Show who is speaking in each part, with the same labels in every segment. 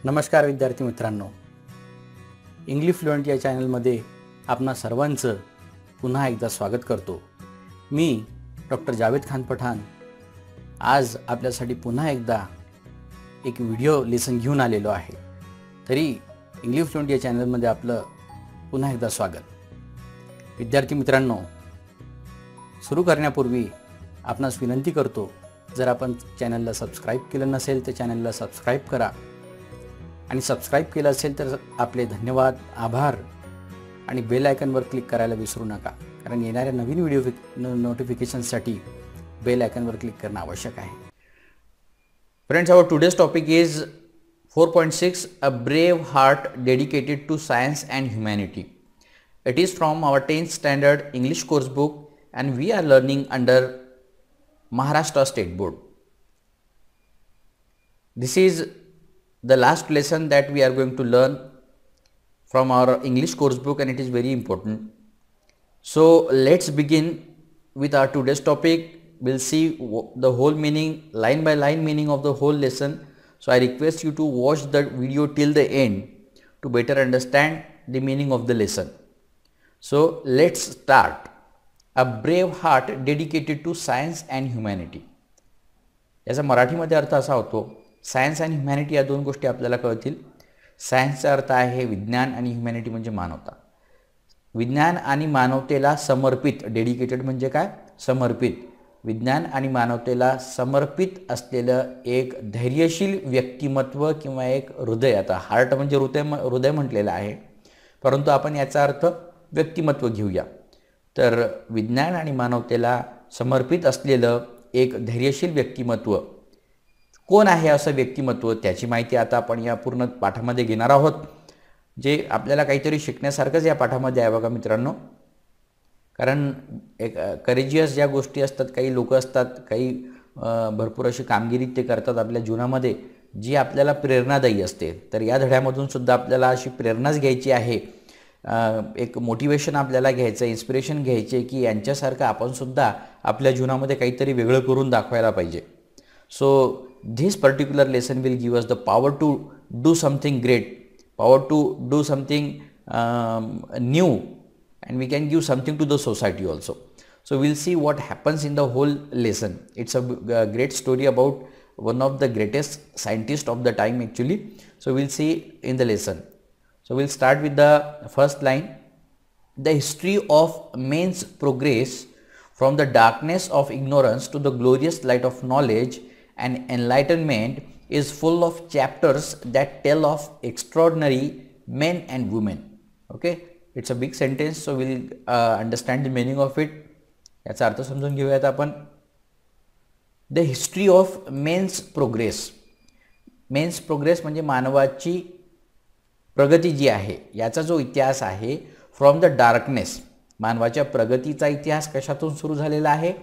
Speaker 1: नमस्कार विद्यार्थी मित्रांनो, इंग्लिश फ्लुएंट या चॅनलमध्ये आपणा सर्वांचं पुन्हा एकदा स्वागत करतो। मी डॉक्टर जावेद खान पठाण आज आपल्यासाठी पुन्हा एकदा एक व्हिडिओ लेसन घेऊन आलेलो आहे। तरी इंग्लिश फ्लुएंट या चॅनलमध्ये आपलं पुन्हा एकदा स्वागत। विद्यार्थी मित्रांनो, सुरू करण्यापूर्वी आपणास विनंती करतो, जर आपण चॅनलला सबस्क्राइब केलं नसेल तर चॅनलला सबस्क्राइब करा आणि सबस्क्राइब केलं असेल तर आपले धन्यवाद, आभार आणि बेल आयकॉनवर क्लिक करायला विसरू नका, कारण येणाऱ्या नवीन व्हिडिओ नोटिफिकेशनसाठी बेल आयकॉनवर क्लिक करणं आवश्यक आहे।
Speaker 2: Friends, our today's topic is 4.6 A Brave Heart Dedicated to Science and Humanity. It is from our 10th standard English course book and we are learning under Maharashtra State Board. This is the last lesson that we are going to learn from our English course book and it is very important. So let's begin with our today's topic. We'll see the whole meaning, line by line meaning of the whole lesson. So I request you to watch the video till the end to better understand the meaning of the lesson. So let's start. A brave heart dedicated to science and humanity. याचा मराठीमध्ये अर्थ असा होतो, science आणि humanity या दोन गोष्टी आपल्याला कळतील। सायन्सचा अर्थ आहे विज्ञान आणि ह्युमॅनिटी म्हणजे मानवता। विज्ञान आणि मानवतेला समर्पित, डेडिकेटेड म्हणजे काय? समर्पित। विज्ञान आणि मानवतेला समर्पित असलेलं एक धैर्यशील व्यक्तिमत्व किंवा एक हृदय, आता हार्ट म्हणजे हृदय म्हटलेलं आहे, परंतु आपण याचा अर्थ व्यक्तिमत्व घेऊया। तर विज्ञान आणि मानवतेला समर्पित असलेलं एक धैर्यशील व्यक्तिमत्व कोण आहे? असं व्यक्तिमत्व, त्याची माहिती आता आपण या पूर्ण पाठामध्ये घेणार आहोत, जे आपल्याला काहीतरी शिकण्यासारखंच या पाठामध्ये आहे बघा मित्रांनो। कारण एक करेजियस ज्या गोष्टी असतात, काही लोक असतात, काही भरपूर अशी कामगिरी ते करतात आपल्या जीवनामध्ये जी आपल्याला प्रेरणादायी असते। तर या धड्यामधून सुद्धा आपल्याला अशी प्रेरणाच घ्यायची आहे, एक मोटिवेशन आपल्याला घ्यायचं, इन्स्पिरेशन घ्यायचे की यांच्यासारखं आपण सुद्धा आपल्या जीवनामध्ये काहीतरी वेगळं करून दाखवायला पाहिजे। So this particular lesson will give us the power to do something great, power to do something new, and we can give something to the society also. So we'll see what happens in the whole lesson. It's a great story about one of the greatest scientists of the time actually. So we'll see in the lesson. So we'll start with the first line. The history of man's progress from the darkness of ignorance to the glorious light of knowledge and enlightenment is full of chapters that tell of extraordinary men and women. Okay, it's a big sentence, so we'll understand the meaning of it. याचा अर्थ समजून घेऊयात आपण। The history of men's progress. Men's progress म्हणजे मानवाची प्रगती जी आहे, याचा जो इतिहास आहे, फ्रॉम द डार्कनेस, मानवाच्या प्रगतीचा इतिहास कशातून सुरू झालेला आहे?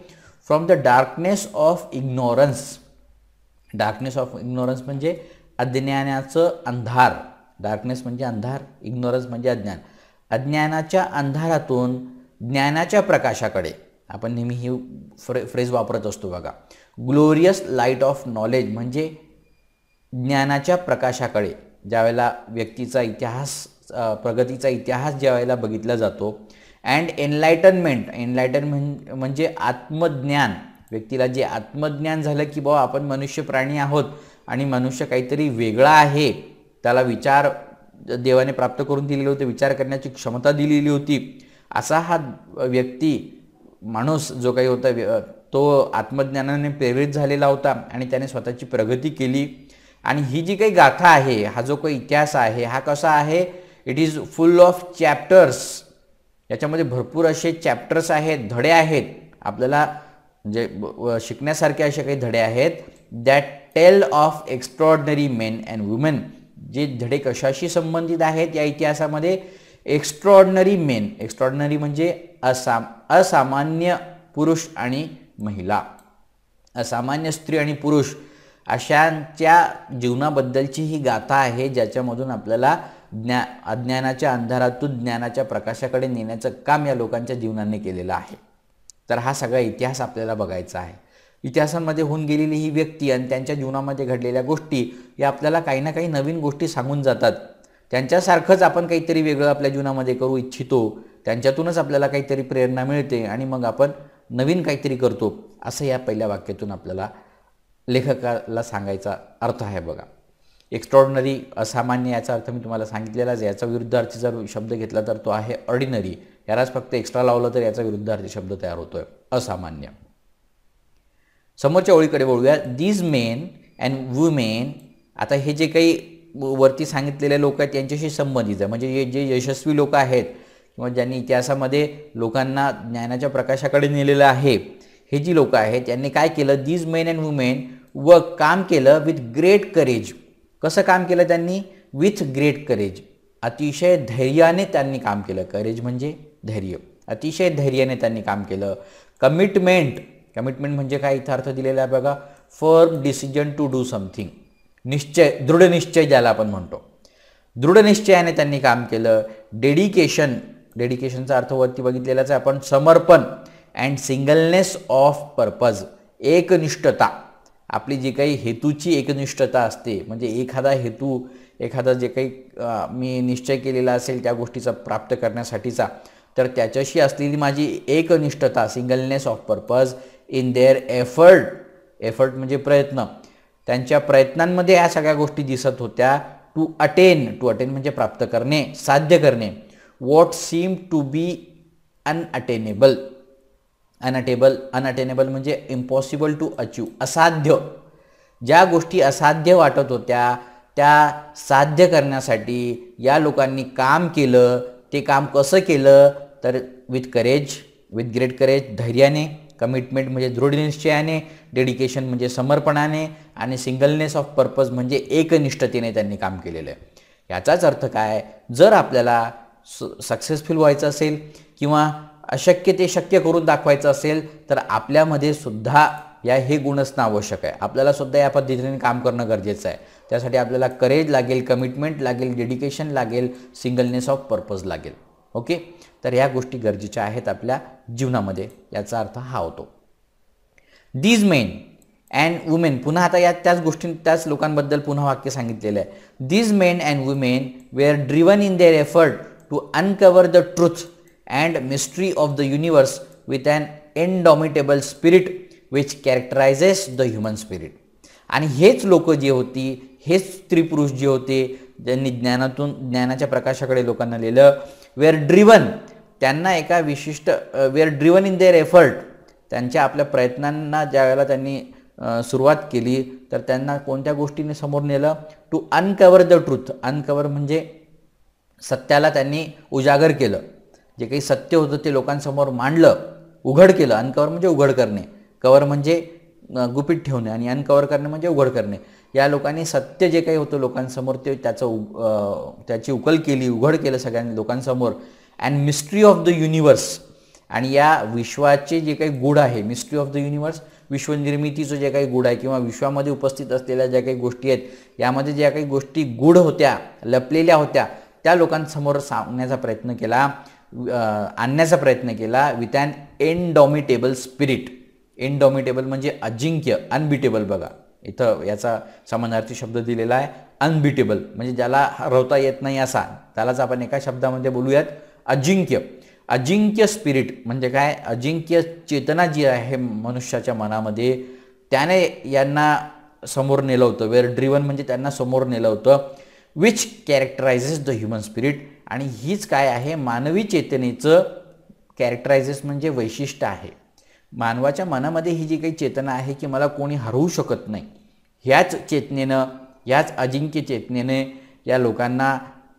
Speaker 2: From the darkness of ignorance. Darkness of ignorance म्हणजे अज्ञानाचं अंधार। डार्कनेस म्हणजे अंधार, इग्नोरन्स म्हणजे अज्ञान। अज्ञानाच्या अंधारातून ज्ञानाच्या प्रकाशाकडे, आपण नेहमी ही फ्रेज वापरत असतो बघा। ग्लोरियस लाईट ऑफ नॉलेज म्हणजे ज्ञानाच्या प्रकाशाकडे, ज्यावेळेला व्यक्तीचा इतिहास, प्रगतीचा इतिहास ज्यावेळेला बघितला जातो। अँड एनलाइटनमेंट म्हणजे आत्मज्ञान, व्यक्तीला जे आत्मज्ञान झालं की बाबा आपण मनुष्य प्राणी आहोत आणि मनुष्य काहीतरी वेगळा आहे, त्याला विचार देवाने प्राप्त करून दिलेले होते, विचार करण्याची क्षमता दिलेली होती, असा हा व्यक्ती, माणूस जो काही होता तो आत्मज्ञानाने प्रेरित झालेला होता आणि त्याने स्वतःची प्रगती केली। आणि ही जी काही गाथा आहे, हा जो काही इतिहास आहे, हा कसा आहे? It is full of chapters. याच्यामध्ये भरपूर असे चॅप्टर्स आहेत, धडे आहेत, आपल्याला म्हणजे शिकण्यासारखे असे काही धडे आहेत। That tell of extraordinary men and women, जे धडे कशाशी संबंधित आहेत या इतिहासामध्ये? एक्स्ट्रॉर्डनरी मेन, एक्स्ट्रॉर्डनरी म्हणजे असामान्य पुरुष आणि महिला, असामान्य स्त्री आणि पुरुष अशांच्या जीवनाबद्दलची ही गाथा आहे, ज्याच्यामधून आपल्याला अज्ञानाच्या अंधारातून ज्ञानाच्या प्रकाशाकडे नेण्याचं काम या लोकांच्या जीवनाने केलेलं आहे। तर हा सगळा इतिहास आपल्याला बघायचा आहे। इतिहासामध्ये होऊन गेलेली ही व्यक्ती आणि त्यांच्या जीवनामध्ये घडलेल्या गोष्टी या आपल्याला काही ना काही नवीन गोष्टी सांगून जातात. त्यांच्यासारखंच आपण काहीतरी वेगळं आपल्या जीवनामध्ये करू इच्छितो, त्यांच्यातूनच आपल्याला काहीतरी प्रेरणा मिळते आणि मग आपण नवीन काहीतरी करतो, असं या पहिल्या वाक्यातून आपल्याला लेखकाला सांगायचा अर्थ आहे बघा. एक्स्ट्रॉर्डिनरी, असामान्य याचा अर्थ मी तुम्हाला सांगितलेलाच. याचा विरुद्धार्थी जर शब्द घेतला तर तो आहे ऑर्डिनरी. यालाच फक्त एक्स्ट्रा लावलं तर याचा विरुद्धार्थी शब्द तयार होतोय असामान्य. समोरच्या ओळीकडे वळूया. These men and women. आता हे जे काही वरती सांगितलेले लोक आहेत यांच्याशी संबंधित आहे, म्हणजे जे यशस्वी लोक आहेत किंवा ज्यांनी इतिहासामध्ये लोकांना ज्ञानाच्या प्रकाशाकडे नेलेलं आहे, हे जी लोक आहेत यांनी काय केलं, दीज मेन अँड वुमेन काम केलं विथ ग्रेट करेज. कसं काम केलं त्यांनी, विथ ग्रेट करेज, अतिशय धैर्याने त्यांनी काम केलं. करेज म्हणजे धैर्य, अतिशय धैर्याने त्यांनी काम केलं. कमिटमेंट म्हणजे काय इथं अर्थ दिलेला आहे बघा, firm decision to do something, निश्चय, दृढ निश्चय ज्याला आपण म्हणतो, दृढ निश्चयाने त्यांनी काम केलं. डेडिकेशनचा अर्थ वरती बघितलेलाच आहे आपण, समर्पण. अँड सिंगलनेस ऑफ पर्पज, एकनिष्ठता. आपली जी काही हेतूची एकनिष्ठता असते, म्हणजे एखादा हेतू, एखादा जे काही मी निश्चय केलेला असेल त्या गोष्टीचा प्राप्त करण्यासाठीचा, तर त्याच्याशी असलेली माझी एकनिष्ठता, singleness of purpose in their effort म्हणजे प्रयत्न, त्यांच्या प्रयत्नांमध्ये या सगळ्या गोष्टी दिसत होत्या. टू अटेन म्हणजे प्राप्त करणे, साध्य करणे. What seem to be unattainable म्हणजे इम्पॉसिबल टू अचीव, असाध्य. ज्या गोष्टी असाध्य वाटत होत्या त्या साध्य करण्यासाठी या लोकांनी काम केलं. ते काम कसं केलं तर विथ ग्रेट करेज, धैर्याने. कमिटमेंट म्हणजे दृढ निश्चयाने. डेडिकेशन म्हणजे समर्पणाने. आणि सिंगलनेस ऑफ पर्पज म्हणजे एकनिष्ठतेने त्यांनी काम केलेलं आहे. याचाच अर्थ काय, जर आपल्याला सक्सेसफुल व्हायचं असेल किंवा अशक्य ते शक्य करून दाखवायचं असेल तर आपल्यामध्ये सुद्धा हे गुण असणं आवश्यक आहे. आपल्याला सुद्धा या पद्धतीने काम करणं गरजेचं आहे. त्यासाठी आपल्याला करेज लागेल, कमिटमेंट लागेल, डेडिकेशन लागेल, सिंगलनेस ऑफ पर्पज लागेल. ओके, तर या गोष्टी गरजेच्या आहेत आपल्या जीवनामध्ये, याचा अर्थ हा होतो. दीज मेन अँड वुमेन, पुन्हा आता त्याच लोकांबद्दल पुन्हा वाक्य सांगितलेलं आहे. These men and women were driven in their effort to uncover the truth and mystery of the universe with an indomitable spirit which characterises the human spirit. आणि हेच लोक जे होती, हेच स्त्री पुरुष जे होते, ज्यांनी ज्ञानाच्या प्रकाशाकडे लोकांना नेलं. वेअर ड्रिवन, त्यांना एका विशिष्ट, were driven in their effort, त्यांच्या आपल्या प्रयत्नांना ज्या वेळेला त्यांनी सुरुवात केली तर त्यांना कोणत्या गोष्टीने समोर नेलं, to uncover the truth. Uncover म्हणजे सत्याला त्यांनी उजागर केलं. जे काही सत्य होतं ते लोकांसमोर मांडलं, उघड केलं. अनकवर म्हणजे उघड करणे, कवर म्हणजे गुपित ठेवणे आणि अनकवर करणे म्हणजे उघड करणे. या लोकांनी सत्य जे काही होतं लोकांसमोर ते त्याची उकल केली, उघड केलं सगळ्या लोकांसमोर. And mystery of the universe, आणि या विश्वाचे जे काही गूढ आहे, मिस्ट्री ऑफ द युनिवर्स, विश्वनिर्मितीचं जे काही गूढ आहे किंवा विश्वामध्ये उपस्थित असलेल्या ज्या काही गोष्टी आहेत, यामध्ये ज्या काही गोष्टी गूढ होत्या, लपलेल्या होत्या, त्या लोकांसमोर आणण्याचा प्रयत्न केला विथ ॲन इनडॉमिटेबल स्पिरिट. इनडॉमिटेबल म्हणजे अजिंक्य, अनबिटेबल. बघा इथं याचा समानार्थी शब्द दिलेला आहे अनबिटेबल, म्हणजे ज्याला हरवता येत नाही असा, त्यालाच आपण एका शब्दामध्ये बोलूयात अजिंक्य. अजिंक्य स्पिरिट म्हणजे काय, अजिंक्य चेतना जी आहे मनुष्याच्या मनामध्ये, त्याने यांना समोर नेलं होतं. वेअर ड्रिवन म्हणजे त्यांना समोर नेलं होतं. Which characterises the human spirit, आणि हीच काय आहे, मानवी चेतनेचं कॅरेक्टरायझेस म्हणजे वैशिष्ट्य आहे. मानवाच्या मनामध्ये ही जी काही चेतना आहे की मला कोणी हरवू शकत नाही, ह्याच चेतनेनं, ह्याच अजिंक्य चेतनेने या लोकांना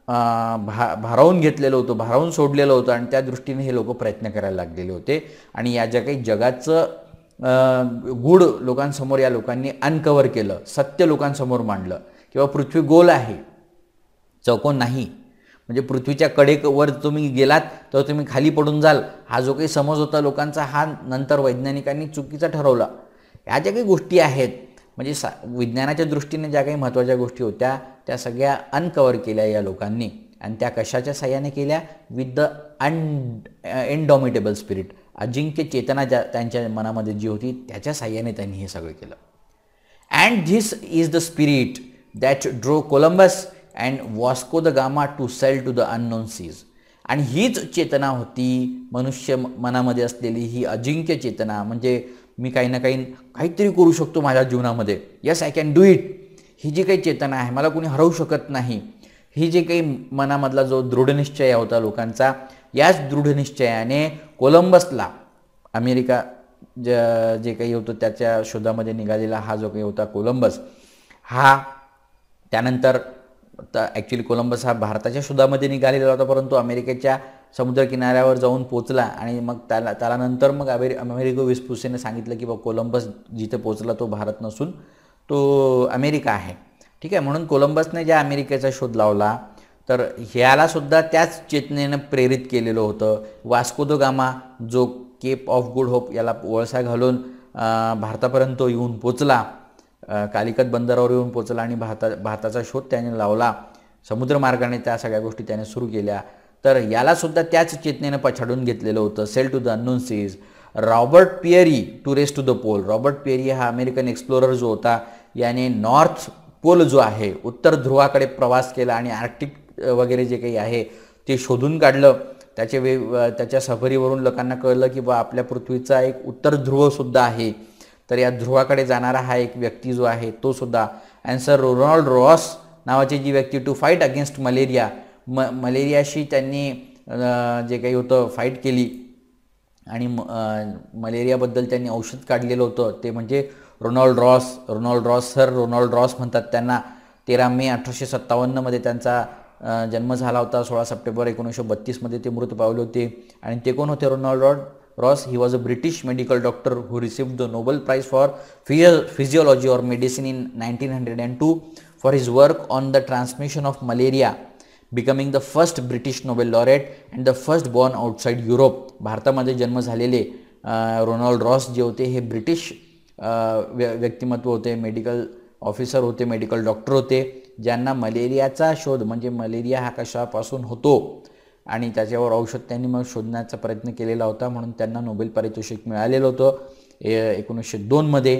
Speaker 2: भारावून घेतलेलं होतं, भारावून सोडलेलं होतं. आणि त्या दृष्टीने हे लोक प्रयत्न करायला लागलेले होते. आणि या ज्या काही जगाचं गूढ लोकांसमोर या लोकांनी अनकवर केलं, सत्य लोकांसमोर मांडलं. किंवा पृथ्वी गोल आहे, चौकोन नाही, म्हणजे पृथ्वीच्या कडेवर तुम्ही गेलात तर तुम्ही खाली पडून जाल, हा जो काही समज होता लोकांचा, हा नंतर वैज्ञानिकांनी चुकीचा ठरवला. ह्या ज्या काही गोष्टी आहेत, म्हणजे विज्ञानाच्या दृष्टीने ज्या काही महत्त्वाच्या गोष्टी होत्या त्या सगळ्या अनकवर केल्या या लोकांनी. आणि त्या कशाच्या साह्याने केल्या, विथ द इनडॉमिटेबल स्पिरिट, अजिंक्य चेतना त्यांच्या मनामध्ये जी होती त्याच्या साह्याने त्यांनी हे सगळं केलं. And this is the spirit that drove Columbus and Vasco da Gama to sail to the unknown seas. आणि हीच चेतना होती मनुष्य मनामध्ये असलेली ही अजिंक्य चेतना, म्हणजे मी काही ना काहीतरी करू शकतो माझ्या जीवनामध्ये, yes I can do it, ही जी काही चेतना आहे, मला कोणी हरवू शकत नाही, ही जे काही मनामधला जो दृढनिश्चय होता लोकांचा, याच दृढनिश्चयाने कोलंबसला अमेरिका जे काही होतं त्याच्या शोधामध्ये निघालेला हा जो काही होता कोलंबस, हा त्यानंतर ॲक्च्युली कोलंबस हा भारताच्या शोधामध्ये निघालेला होता, परंतु अमेरिकेच्या समुद्रकिनाऱ्यावर जाऊन पोचला आणि मग त्याला नंतर मग अमेरिको वेस्पुसीने सांगितलं की बा कोलंबस जिथे पोचला तो भारत नसून तो अमेरिका आहे. ठीक आहे, म्हणून कोलंबसने ज्या अमेरिकेचा शोध लावला तर ह्यालासुद्धा त्याच चेतनेनं प्रेरित केलेलं होतं. वास्को द गामा जो केप ऑफ गुड होप याला वळसा घालून भारतापर्यंत येऊन पोचला, कालिकत बंदरावर येऊन पोचला आणि भारताचा शोध त्याने लावला, समुद्रमार्गाने त्या सगळ्या गोष्टी त्याने सुरू केल्या, तर यालासुद्धा त्याच चेतनेनं पछाडून घेतलेलं होतं. Sail to the unknown seas. Robert Peary to race to the pole. Robert Peary हा अमेरिकन एक्सप्लोरर जो होता, याने नॉर्थ पोल जो आहे उत्तर ध्रुवाकडे प्रवास केला आणि आर्क्टिक वगैरे जे काही आहे ते शोधून काढलं. त्याच्या सफरीवरून लोकांना कळलं की बा आपल्या पृथ्वीचा एक उत्तर ध्रुवसुद्धा आहे, तर या ध्रुवाकडे जाणारा हा एक व्यक्ती जो आहे तो सुद्धा. अँड सर रोनाल्ड रॉस नावाची जी व्यक्ती टू फाईट अगेन्स्ट मलेरिया, मलेरियाशी त्यांनी जे काही होतं फाईट केली आणि मलेरियाबद्दल त्यांनी औषध काढलेलं होतं, ते म्हणजे Ronald Ross Sir Ronald Ross म्हणतात त्यांना. 13 मे 1857 त्यांचा जन्म झाला होता. 16 सप्टेंबर 1932 ते मृत पावले होते. आणि ते कोण होते Ronald Ross? He was a British medical doctor who received the Nobel Prize for physiology or medicine in 1902 for his work on the transmission of malaria, becoming the first British Nobel laureate and the first born outside Europe. भारतामध्ये जन्म झालेले Ronald Ross जे होते हे British व्यक्तिमत्व होते, medical officer होते, medical doctor होते, ज्यांना मलेरियाचा शोध म्हणजे मलेरिया हा कशापासून होतो आणि त्याच्यावर औषध त्यांनी मग शोधण्याचा प्रयत्न केलेला होता, म्हणून त्यांना नोबेल पारितोषिक मिळालेलं होतं 1902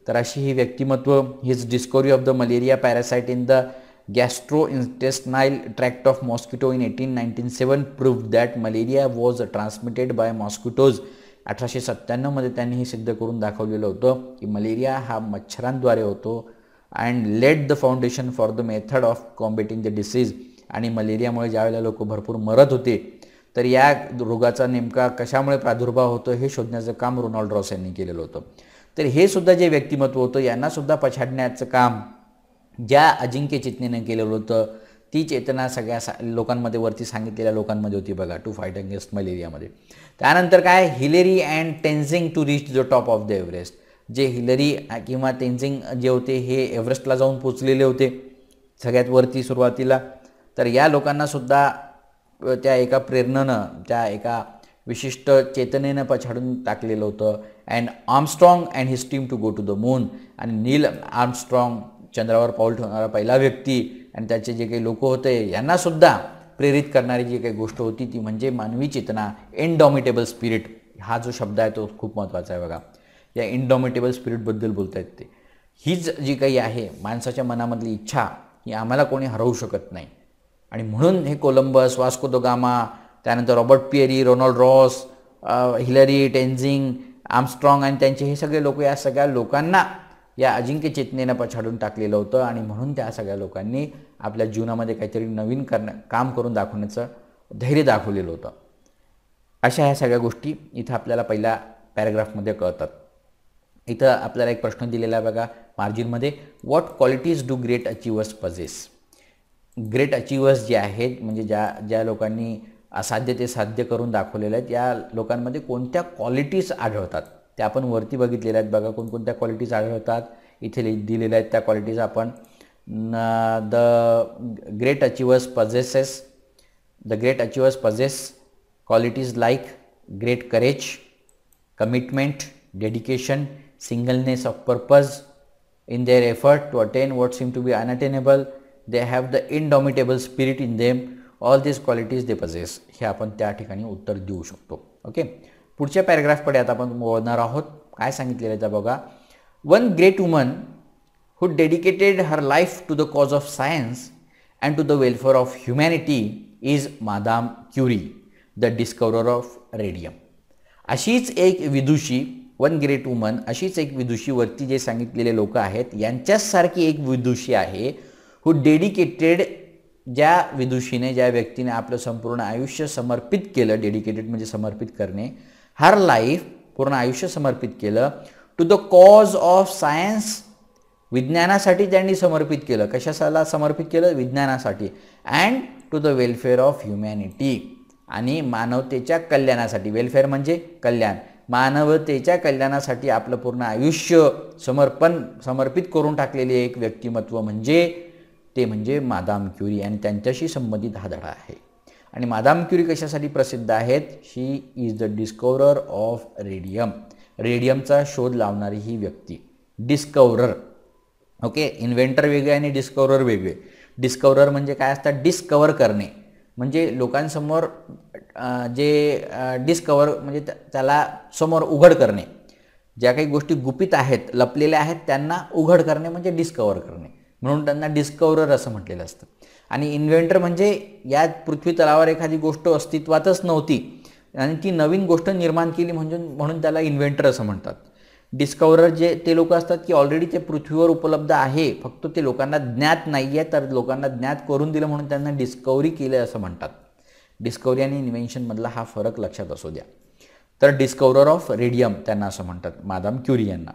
Speaker 2: तर अशी ही व्यक्तिमत्व. His discovery of the malaria parasite in the gastrointestinal tract of mosquito in 1897 proved that malaria was transmitted by mosquitoes. 1897 त्यांनी हे सिद्ध करून दाखवलेलं होतं की मलेरिया हा मच्छरांद्वारे होतो. And led the foundation for the method of combating the disease. आणि मलेरियामुळे ज्यावेळेला लोक भरपूर मरत होते तर या रोगाचा नेमका कशामुळे प्रादुर्भाव होतो हे शोधण्याचं काम रोनाल्ड रॉस यांनी केलेलं होतं. तर हे सुद्धा जे व्यक्तिमत्व होतं यांनासुद्धा पछाडण्याचं काम ज्या अजिंक्य चेतनेनं केलेलं होतं, ती चेतना सगळ्या लोकांमध्ये वरती सांगितलेल्या लोकांमध्ये होती बघा, टू फाईट अगेन्स्ट मलेरियामध्ये. त्यानंतर काय, Hillary and Tenzing to reach the top of the Everest. जे हिलरी किंवा टेन्झिंग जे होते हे एव्हरेस्टला जाऊन पोचलेले होते सगळ्यात वरती सुरुवातीला. तर या लोकांनासुद्धा त्या एका प्रेरणेनं, त्या एका विशिष्ट चेतनेनं पछाडून टाकलेलं होतं. And Armstrong and his team to go to the moon. आणि नील आर्मस्ट्रॉंग चंद्रावर पाऊल ठेवणारा पहिला व्यक्ती आणि त्याचे जे काही लोक होते यांनासुद्धा प्रेरित करणारी जी काही गोष्ट होती ती म्हणजे मानवी चेतना, इनडॉमिटेबल स्पिरिट. हा जो शब्द आहे तो खूप महत्त्वाचा आहे बघा. या इनडॉमिटेबल स्पिरिटबद्दल बोलता येते. हीच जी काही आहे माणसाच्या मनामधली इच्छा, ही आम्हाला कोणी हरवू शकत नाही. आणि म्हणून हे कोलंबस, वास्को द गामा, त्यानंतर Robert Peary, Ronald Ross, Hillary, Tenzing, Armstrong आणि त्यांचे हे सगळे लोक, या सगळ्या लोकांना या अजिंक्य चेतनेनं पछाडून टाकलेलं होतं. आणि म्हणून त्या सगळ्या लोकांनी आपल्या जीवनामध्ये काहीतरी नवीन काम करून दाखवण्याचं धैर्य दाखवलेलं होतं. अशा ह्या सगळ्या गोष्टी इथं आपल्याला पहिल्या पॅराग्राफमध्ये कळतात. इथं आपल्याला एक प्रश्न दिलेला आहे बघा मार्जिनमध्ये, what qualities do great achievers possess. Great achievers जे आहेत म्हणजे ज्या लोकांनी असाध्य ते साध्य करून दाखवलेलं आहेत, या लोकांमध्ये कोणत्या क्वालिटीज आढळतात त्या आपण वरती बघितलेल्या आहेत बघा. कोणकोणत्या क्वालिटीज आढळतात इथे दिलेल्या आहेत. त्या क्वालिटीज आपण the great achievers possess qualities like great courage, commitment, dedication, singleness of purpose in their effort to attain what seem to be unattainable. They have the indomitable spirit in them. All these qualities they possess. हे आपण त्या ठिकाणी उत्तर देऊ शकतो. Okay, पुढच्या पॅराग्राफकडे आता आपण बोलणार आहोत. काय सांगितलेलं आहे बघा. One great woman who dedicated her life to the cause of science and to the welfare of humanity is Madame Curie, the discoverer of radium. अशीच एक विदुषी, वन ग्रेट वुमन, अशीच एक विदुषी वरती जे सांगितलेले लोक आहेत यांच्यासारखी एक विदुषी आहे हु डेडिकेटेड, ज्या विदुषीने, ज्या व्यक्तीने आपलं संपूर्ण आयुष्य समर्पित केलं, डेडिकेटेड म्हणजे समर्पित करणे, हर लाईफ, पूर्ण आयुष्य समर्पित केलं, to the cause of science, विज्ञानासाठी त्यांनी समर्पित केलं. कशाला समर्पित केलं? विज्ञानासाठी. And to the welfare of humanity, आणि मानवतेच्या कल्याणासाठी. वेलफेअर म्हणजे कल्याण. मानवतेच्या कल्याणासाठी आपलं पूर्ण आयुष्य समर्पित करून टाकलेले एक व्यक्तिमत्व म्हणजे मादाम क्युरी, आणि त्यांच्याशी संबंधित हा धडा आहे. आणि मादाम क्युरी कशासाठी प्रसिद्ध आहेत? She is the discoverer of radium. रेडियमचा शोध लावणारी ही व्यक्ती. Discoverer, okay. इन्व्हेंटर वेगळे आणि डिस्कवरर वेगळे. डिस्कवरर म्हणजे काय असतात? डिस्कवर करणे, म्हणजे लोकांसमोर जे डिस्कवर म्हणजे त्याला समोर उघड करणे. ज्या काही गोष्टी गुपित आहेत, लपलेल्या आहेत, त्यांना उघड करणे म्हणजे डिस्कवर करणे, म्हणून त्यांना डिस्कवरर असं म्हटलेलं असतं. आणि इन्व्हेंटर म्हणजे या पृथ्वी तलावर एखादी गोष्ट अस्तित्वातच नव्हती आणि ती नवीन गोष्ट निर्माण केली म्हणून त्याला इन्व्हेंटर असं म्हणतात. डिस्कवरर जे ते लोक असतात की ऑलरेडी ते पृथ्वीवर उपलब्ध आहे, फक्त ते लोकांना ज्ञात नाही आहे, तर लोकांना ज्ञात करून दिलं म्हणून त्यांना डिस्कवरी केलं असं म्हणतात. डिस्कवरी आणि इन्व्हेन्शनमधला हा फरक लक्षात असू द्या. तर डिस्कवरर ऑफ रेडियम त्यांना असं म्हणतात, मादाम क्युरी यांना.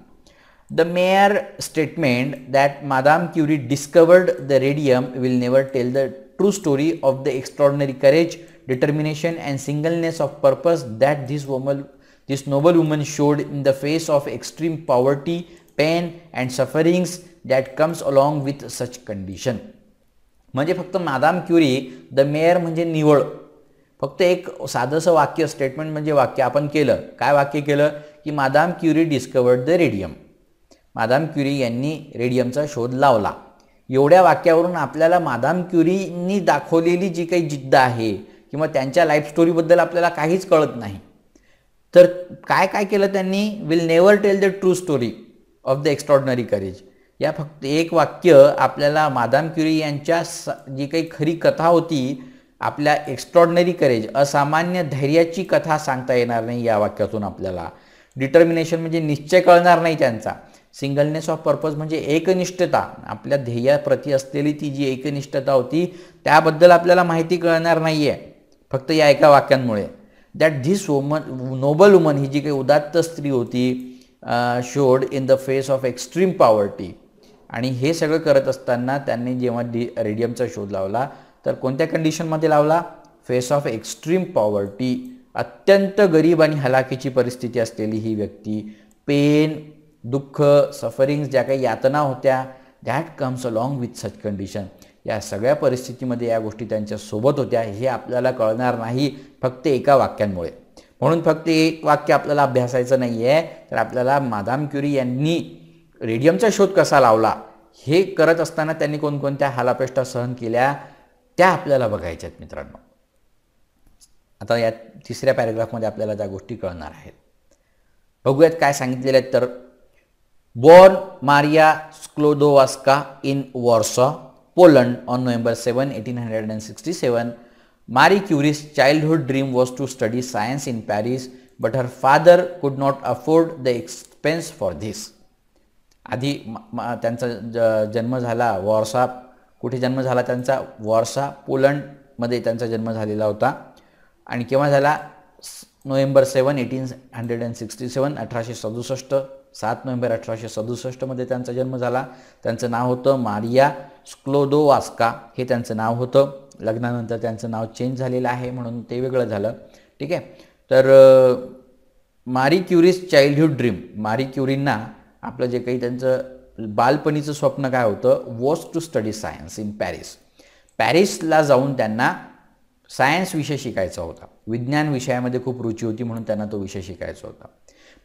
Speaker 2: The mere statement that Madame Curie discovered the radium will never tell the true story of the extraordinary courage, determination and singleness of purpose that this noble woman showed in the face of extreme poverty, pain and sufferings that comes along with such condition. म्हणजे फक्त madame Curie, the mayor म्हणजे निवळ, फक्त एक साधंसं वाक्य, statement म्हणजे वाक्य आपण केलं. काय वाक्य केलं? की Madame Curie discovered the radium. Madame Curie यांनी रेडियमचा शोध लावला. एवढ्या वाक्यावरून आपल्याला मादाम क्युरींनी दाखवलेली जी काही जिद्द आहे किंवा त्यांच्या लाईफ स्टोरीबद्दल आपल्याला काहीच कळत नाही. तर काय काय केलं त्यांनी? Will never tell the true story of the extraordinary courage. या फक्त एक वाक्य आपल्याला मादाम क्युरी यांच्या जी काही खरी कथा होती, आपल्या एक्स्ट्रॉर्डनरी करेज, असामान्य धैर्याची कथा सांगता येणार नाही या वाक्यातून आपल्याला. डिटर्मिनेशन म्हणजे निश्चय कळणार नाही त्यांचा. सिंगलनेस ऑफ पर्पज म्हणजे एकनिष्ठता, आपल्या ध्येयाप्रती असलेली ती जी एकनिष्ठता होती त्याबद्दल आपल्याला माहिती कळणार नाही आहे फक्त या एका वाक्यांमुळे. दॅट धिस नोबल वुमन, ही जी काही उदात्त स्त्री होती, showed in the face of extreme poverty. आणि हे सगळं करत असताना त्यांनी जेव्हा रेडियमचा शोध लावला तर कोणत्या कंडिशनमध्ये लावला? फेस ऑफ एक्स्ट्रीम पॉवर्टी, अत्यंत गरीब आणि हलाखीची परिस्थिती असलेली ही व्यक्ती, पेन, दुःख, सफरिंग्स, ज्या काही यातना होत्या, that comes along with such condition, या सगळ्या परिस्थितीमध्ये या गोष्टी त्यांच्यासोबत होत्या हे आपल्याला कळणार नाही फक्त एका वाक्यांमुळे. म्हणून फक्त एक वाक्य आपल्याला अभ्यासायचं नाही आहे, तर आपल्याला मादाम क्युरी यांनी रेडियमचा शोध कसा लावला हे करत असताना त्यांनी कोणकोणत्या हालापेष्टा सहन केल्या त्या आपल्याला बघायच्या आहेत मित्रांनो. आता या तिसऱ्या पॅराग्राफमध्ये आपल्याला त्या गोष्टी कळणार आहेत. बघूयात काय सांगितलेले आहेत. तर born Maria Sklodowska in Warsaw, Poland on November 7, 1867, Marie Curie's childhood dream was to study science in Paris, but her father could not afford the expense for this. आधी त्यांचा जन्म झाला वॉर्सा, कुठे जन्म झाला त्यांचा? वॉर्सा, पोलंडमध्ये त्यांचा जन्म झालेला होता. आणि केव्हा झाला? नोव्हेंबर 7, 1867, 1867, 7 नोव्हेंबर 1867 मध्ये त्यांचा जन्म झाला. त्यांचं नाव होतं मारिया स्क्लोदोवास्का, हे त्यांचं नाव होतं. लग्नानंतर त्यांचं नाव चेंज झालेलं आहे म्हणून ते वेगळं झालं. ठीक आहे. तर Marie Curie's childhood dream, Marie क्युरींना आपलं जे काही त्यांचं बालपणीचं स्वप्न काय होतं? Was to study science in Paris. पॅरिसला जाऊन त्यांना सायन्स विषय शिकायचा होता. विज्ञान विषयामध्ये खूप रुची होती म्हणून त्यांना तो विषय शिकायचा होता.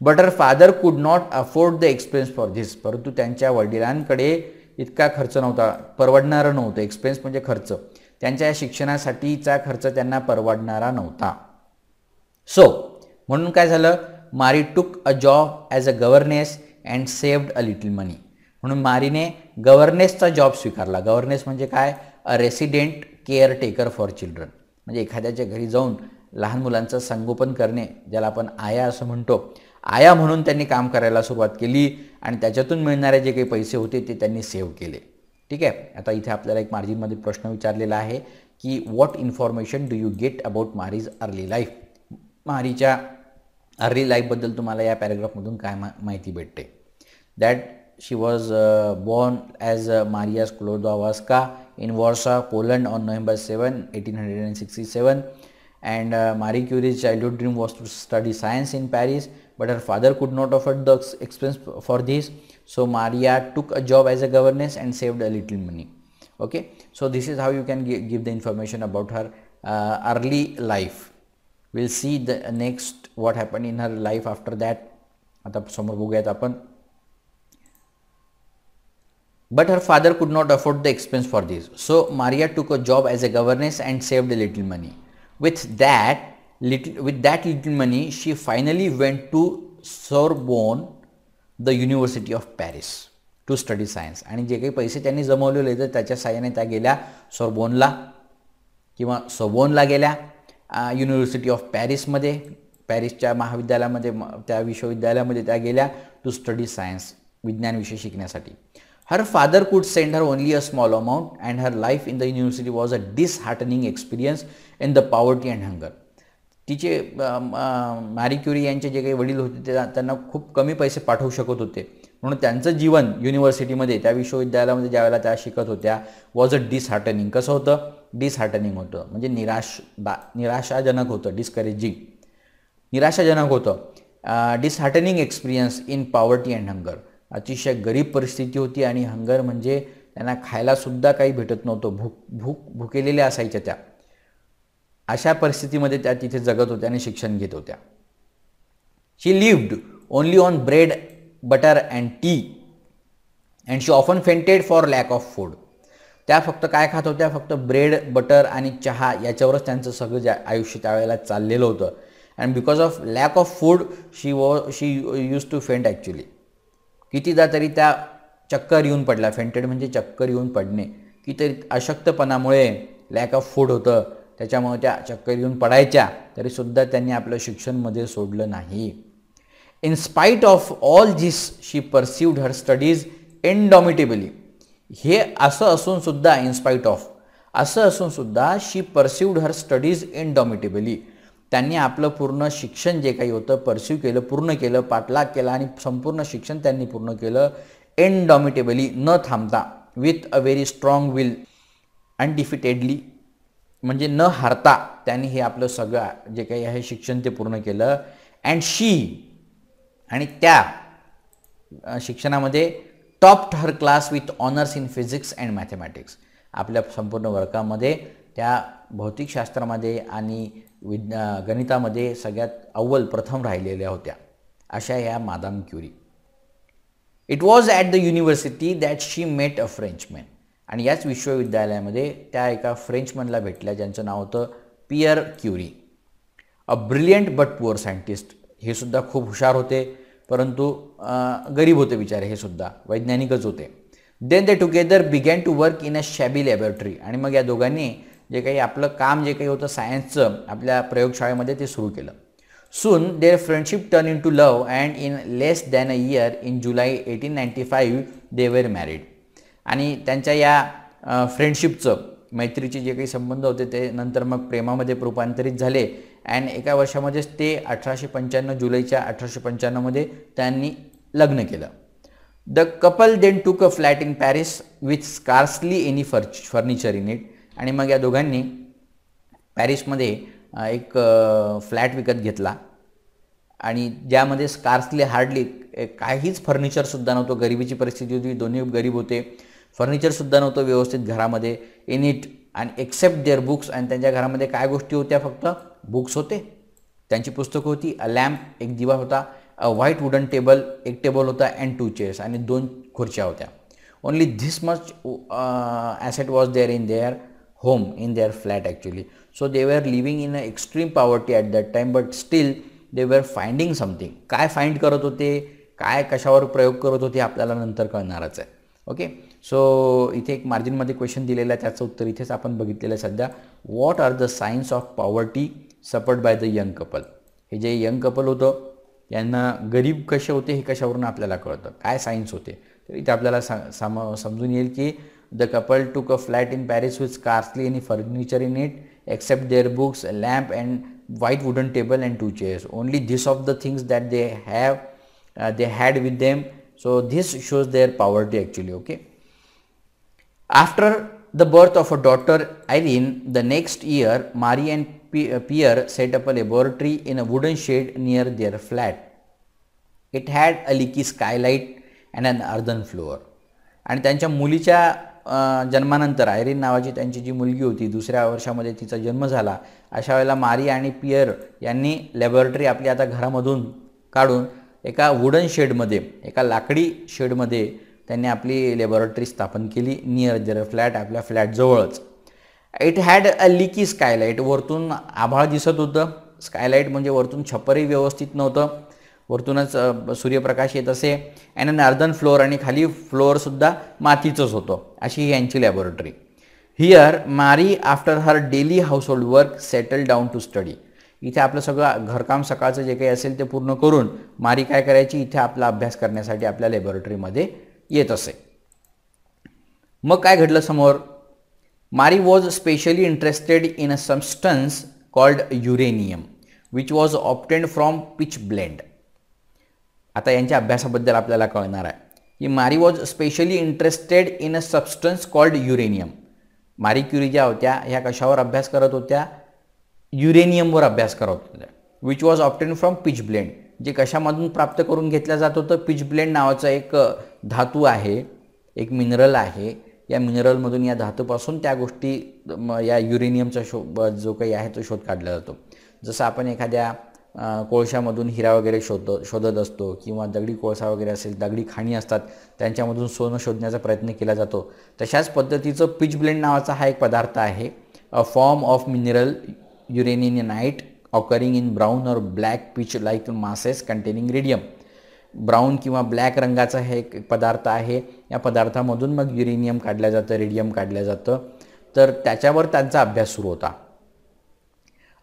Speaker 2: बट हर फादर कुड not afford the expense for this. परंतु त्यांच्या वडिलांकडे इतका खर्च नव्हता, परवडणारं नव्हतं. एक्सपेन्स म्हणजे खर्च, त्यांच्या शिक्षणासाठीचा खर्च त्यांना परवडणारा नव्हता. सो म्हणून काय झालं, Marie took a job as a governess and saved a little money. म्हणून मारीने गव्हर्नेसचा जॉब स्वीकारला. गव्हर्नेस म्हणजे काय, a resident caretaker for children, म्हणजे एखाद्याच्या घरी जाऊन लहान मुलांचं संगोपन करणे, ज्याला आपण आया असं म्हणतो. आया म्हणून त्यांनी काम करायला सुरुवात केली आणि त्याच्यातून मिळणारे जे काही पैसे होते ते त्यांनी सेव्ह केले. ठीक आहे. आता इथे आपल्याला एक मार्जिनमध्ये प्रश्न विचारलेला आहे की what information do you get about Marie's early life. मारीच्या अर्ली लाईफबद्दल तुम्हाला या पॅरेग्राफमधून काय माहिती भेटते. That she was born as Maria Sklodowska in Warsaw, Poland on November 7, 1867. And Marie Curie's childhood dream was to study science in Paris, but her father could not afford the expense for this. So Maria took a job as a governess and saved a little money. Okay, so this is how you can give the information about her early life. We'll see the next what happened in her life after that. आता समोर बघूयात आपण. But her father could not afford the expense for this. So Maria took a job as a governess and saved a little money. With that little money, she finally went to Sorbonne, the University of Paris, to study science. आणि जे काही पैसे त्यांनी जमवलेले होते त्याच्या साहाय्याने त्या गेल्या सोर्बोनला किंवा सोबोनला गेल्या, युनिव्हर्सिटी ऑफ पॅरिसमध्ये, पॅरिसच्या महाविद्यालयामध्ये, त्या विश्वविद्यालयामध्ये त्या गेल्या टू स्टडी सायन्स, विज्ञान विषय शिकण्यासाठी. Her father could send her only a small amount and her life in the university was a disheartening experience in the poverty and hunger. तिचे मॅरी क्युरी यांचे जे काही वडील होते ते त्यांना खूप कमी पैसे पाठवू शकत होते, म्हणून त्यांचं जीवन युनिव्हर्सिटीमध्ये, त्या विश्वविद्यालयामध्ये ज्यावेळेला त्या शिकत होत्या, वॉज अ डिसहार्टनिंग. कसं होतं, डिसहार्टनिंग होतं, म्हणजे निराशाजनक होतं, डिस्करेजिंग, निराशाजनक होतं. Disheartening experience in poverty and hunger, अतिशय गरीब परिस्थिती होती आणि हंगर म्हणजे त्यांना खायलासुद्धा काही भेटत नव्हतं, भुकेलेल्या असायच्या त्या. अशा परिस्थितीमध्ये त्या तिथे जगत होत्या आणि शिक्षण घेत होत्या. She lived only on bread, butter and tea and she often fainted for lack of food. त्या फक्त काय खात होत्या, फक्त ब्रेड, बटर आणि चहा याच्यावरच त्यांचं सगळं आयुष्य त्यावेळेला चाललेलं होतं. And because of lack of food she use to faint actually. कितीदा तरी त्या चक्कर येऊन पडल्या, फेंटेड म्हणजे चक्कर येऊन पडणे, की तरी अशक्तपणामुळे, लॅक ऑफ फूड होतं त्याच्यामुळे त्या चक्कर येऊन पडायच्या, तरीसुद्धा त्यांनी आपलं शिक्षणमध्ये सोडलं नाही. In spite of all this she pursued her studies indomitably. हे असं असून सुद्धा, इन स्पाईट ऑफ असं असून सुद्धा, शी परसिव्ड हर स्टडीज इनडॉमिटेबली, त्यांनी आपलं पूर्ण शिक्षण जे काही होतं परस्यू केलं, पूर्ण केलं, पाठलाग केला आणि संपूर्ण शिक्षण त्यांनी पूर्ण केलं इनडॉमिटेबली, न थांबता, with a very strong will, undefeatedly, म्हणजे न हारता त्यांनी हे आपलं सगळं जे काही आहे शिक्षण ते पूर्ण केलं. अँड शी, आणि त्या शिक्षणामध्ये topped her class with honours in physics and mathematics. आपल्या संपूर्ण वर्गामध्ये त्या भौतिकशास्त्रामध्ये आणि गणितामध्ये सगळ्यात अव्वल, प्रथम राहिलेल्या होत्या, अशा ह्या Madame Curie. It was at the university that she met a Frenchman. आणि याच विश्वविद्यालयामध्ये त्या एका फ्रेंचमॅनला भेटल्या ज्यांचं नाव होतं Pierre Curie. A brilliant but poor scientist. हे सुद्धा खूप हुशार होते, परंतु गरीब होते बिचारे, हे सुद्धा वैज्ञानिकच होते. Then they together began to work in a shabby laboratory. आणि मग या दोघांनी जे काही आपलं काम जे काही होतं सायन्सचं आपल्या प्रयोगशाळेमध्ये ते सुरू केलं. Soon their friendship turn into love and in less than a year, in July 1895 they were married. आणि त्यांच्या या फ्रेंडशिपचं, मैत्रीचे जे काही संबंध होते ते नंतर मग प्रेमामध्ये रूपांतरित झाले. अँड एका वर्षामध्येच ते 1895, जुलैच्या 1895मध्ये त्यांनी लग्न केलं. द कपल देन टूक a flat in Paris with scarcely any furniture in it. आणि मग या दोघांनी पॅरिसमध्ये एक फ्लॅट विकत घेतला आणि ज्यामध्ये स्कार्सली, हार्डली काहीच फर्निचरसुद्धा नव्हतं. गरिबीची परिस्थिती होती, दोन्ही गरीब होते, फर्निचरसुद्धा नव्हतं व्यवस्थित घरामध्ये. इन इट आणि एक्सेप्ट देअर बुक्स. आणि त्यांच्या घरामध्ये काय गोष्टी होत्या, फक्त बुक्स होते, त्यांची पुस्तकं होती. अ लॅम्प, एक दिवा होता. अ व्हाईट वुडन टेबल, एक टेबल होता. अँड 2 चेअर्स, आणि 2 खुर्च्या होत्या. Only this much asset was there in their home, in their flat actually. So they were living in a extreme poverty at that time, but still दे वर finding something. काय find करत होते, काय कशावर प्रयोग करत होते आपल्याला नंतर कळणारच आहे. ओके, सो इथे एक मार्जिनमध्ये क्वेश्चन दिलेला आहे, त्याचं उत्तर इथेच आपण बघितलेलं आहे सध्या. What are the science of poverty suffered by the young couple. हे जे यंग कपल होतं यांना गरीब कसे होते हे कशावरून आपल्याला कळतं, काय सायन्स होते. तर इथे आपल्याला समजून येईल की the couple took a flat in Paris with scarcely any furniture in it except their books, lamp and white wooden table and 2 chairs. Only this of the things that they had with them. So this shows their poverty actually. Okay, after the birth of a daughter Irene, the next year Marie and Pierre set up a laboratory in a wooden shed near their flat. It had a leaky skylight and an earthen floor. आणि त्यांच्या मुलीच्या जन्मानंतर Irene नावाची त्यांची जी मुलगी होती, दुसऱ्या वर्षामध्ये तिचा जन्म झाला. अशा वेळेला मारी आणि पियर यांनी लॅबोरेटरी आपली आता घरामधून काढून एका वुडन शेडमध्ये, एका लाकडी शेडमध्ये त्यांनी आपली लॅबोरेटरी स्थापन केली नियर देअर फ्लॅट, आपल्या फ्लॅटजवळच. इट हॅड अ लिकी स्कायलाईट. वरतून आभाळ दिसत होतं. स्कायलाईट म्हणजे वरतून छप्परही व्यवस्थित नव्हतं, वरतूनच सूर्यप्रकाश येत असे. अँड अन अर्धन फ्लोअर, आणि खाली फ्लोअरसुद्धा मातीचंच होतं. अशी ही यांची laboratory. Here Marie after her daily household work settle down to study. इथे आपलं सगळं घरकाम सकाळचं जे काही असेल ते पूर्ण करून मारी काय करायची, इथे आपला अभ्यास करण्यासाठी आपल्या लॅबोरेटरीमध्ये येत असे. मग काय घडलं समोर. Marie was specially interested in a substance called uranium which was obtained from pitch blend. आता यांच्या अभ्यासाबद्दल आपल्याला कळणार आहे की Marie was specially interested in a substance called uranium. Marie Curie ज्या होत्या ह्या कशावर अभ्यास करत होत्या, युरेनियमवर अभ्यास करत होत्या. Which was obtain from pitch blend, जे कशामधून प्राप्त करून घेतलं जात होतं. पिच ब्लेंड नावाचा एक धातू आहे, एक मिनरल आहे. या मिनरलमधून, या धातूपासून त्या गोष्टी, या युरेनियमचा जो काही आहे तो शोध काढला जातो. जसं आपण एखाद्या कोळशामधून हिरा वगैरे शोधत असतो, किंवा दगडी कोळसा वगैरे असेल, दगडी खाणी असतात, त्यांच्यामधून सोनं शोधण्याचा प्रयत्न केला जातो. तशाच पद्धतीचं पिच ब्लेंड नावाचा हा एक पदार्थ आहे. A form of mineral uraninite occurring in brown or black pitch like masses containing radium. Brown किंवा ब्लॅक रंगाचा हे एक पदार्थ आहे. या पदार्थामधून मग युरेनियम काढलं जातं, रेडियम काढलं जातं. तर त्याच्यावर त्यांचा अभ्यास सुरू होता.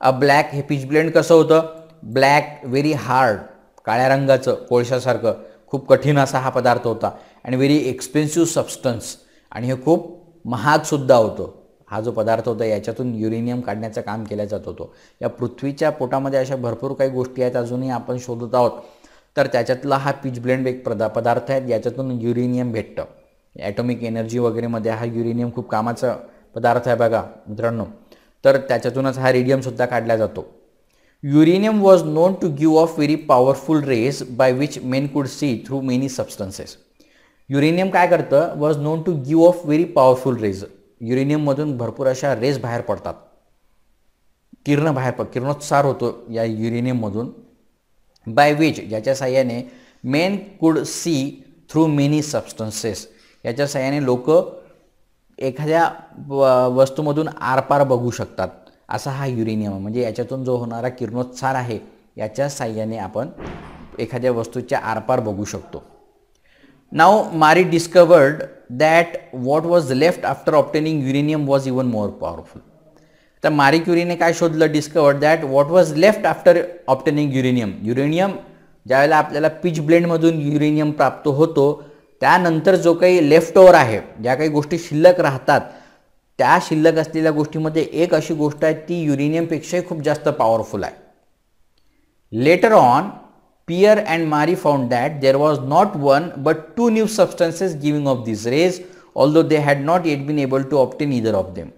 Speaker 2: अ ब्लॅक, हे पिच ब्लेंड कसं होतं, ब्लॅक व्हेरी हार्ड, काळ्या रंगाचं कोळशासारखं खूप कठीण असा हा पदार्थ होता. आणि व्हेरी एक्सपेन्सिव्ह सबस्टन्स, आणि हे खूप महागसुद्धा होतं. हा जो पदार्थ होता याच्यातून युरेनियम काढण्याचं काम केलं जात होतं. या पृथ्वीच्या पोटामध्ये अशा भरपूर काही गोष्टी आहेत अजूनही आपण शोधत आहोत. तर त्याच्यातला हा पिच ब्लेंड एक पदार्थ आहे, याच्यातून युरेनियम भेटतं. ॲटॉमिक एनर्जी वगैरेमध्ये हा युरेनियम खूप कामाचा पदार्थ आहे बघा मित्रांनो. तर त्याच्यातूनच हा रेडियमसुद्धा काढला जातो. Uranium was known to give off very powerful rays by which men could see through many substances. Uranium काय करतं, was known to give off very powerful rays. युरेनियममधून भरपूर अशा रेज बाहेर पडतात, किरणोत्सार होतो या युरेनियममधून. बाय विच, ज्याच्या साह्याने main could see through many substances, याच्या साह्याने लोक एखाद्या वस्तूमधून आरपार बघू शकतात, असा हा युरेनियम. म्हणजे याच्यातून जो होणारा किरणोत्सार आहे याच्या साह्याने आपण एखाद्या वस्तूच्या आरपार बघू शकतो. Now Marie discovered that what was left after obtaining uranium was even more powerful. तर मारी क्युरीने काय शोधलं, discovered that what was left after obtaining uranium. Uranium ज्यावेळेला आपल्याला पिच ब्लेंडमधून युरेनियम प्राप्त होतो, त्यानंतर जो काही लेफ्ट ओव्हर आहे, ज्या काही गोष्टी शिल्लक राहतात, त्या शिल्लक असलेल्या गोष्टीमध्ये एक अशी गोष्ट आहे ती युरेनियमपेक्षाही खूप जास्त पॉवरफुल आहे. Later on Pierre and Marie found that there was not one but 2 new substances giving off these rays, although they had not yet been able to obtain either of them.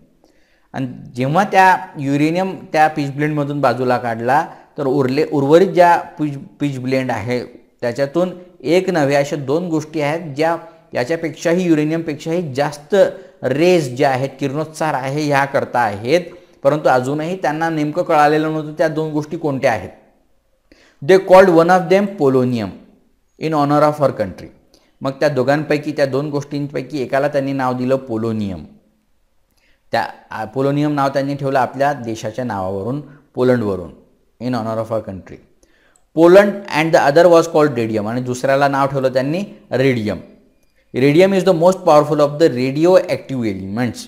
Speaker 2: आणि जेव्हा त्या uranium त्या pitch ब्लेंडमधून बाजूला काढला, तर उर्वरित ज्या pitch blend आहे त्याच्यातून एक नव्हे अशा 2 गोष्टी आहेत ज्या याच्यापेक्षाही, युरेनियमपेक्षाही जास्त रेज ज्या आहेत, किरणोत्सार आहे, ह्या करता आहेत. परंतु अजूनही त्यांना नेमकं कळालेलं नव्हतं त्या 2 गोष्टी कोणत्या आहेत. They called one of them polonium in honour of her country. मग त्या दोघांपैकी, त्या 2 गोष्टींपैकी एकाला त्यांनी नाव दिलं पोलोनियम. त्या पोलोनियम नाव त्यांनी ठेवलं आपल्या देशाच्या नावावरून, पोलंडवरून, in honour of her country. Poland and the other was called radium, आणि दुसऱ्याला नाव ठेवलं त्यांनी radium. Radium is the most powerful of the radioactive elements.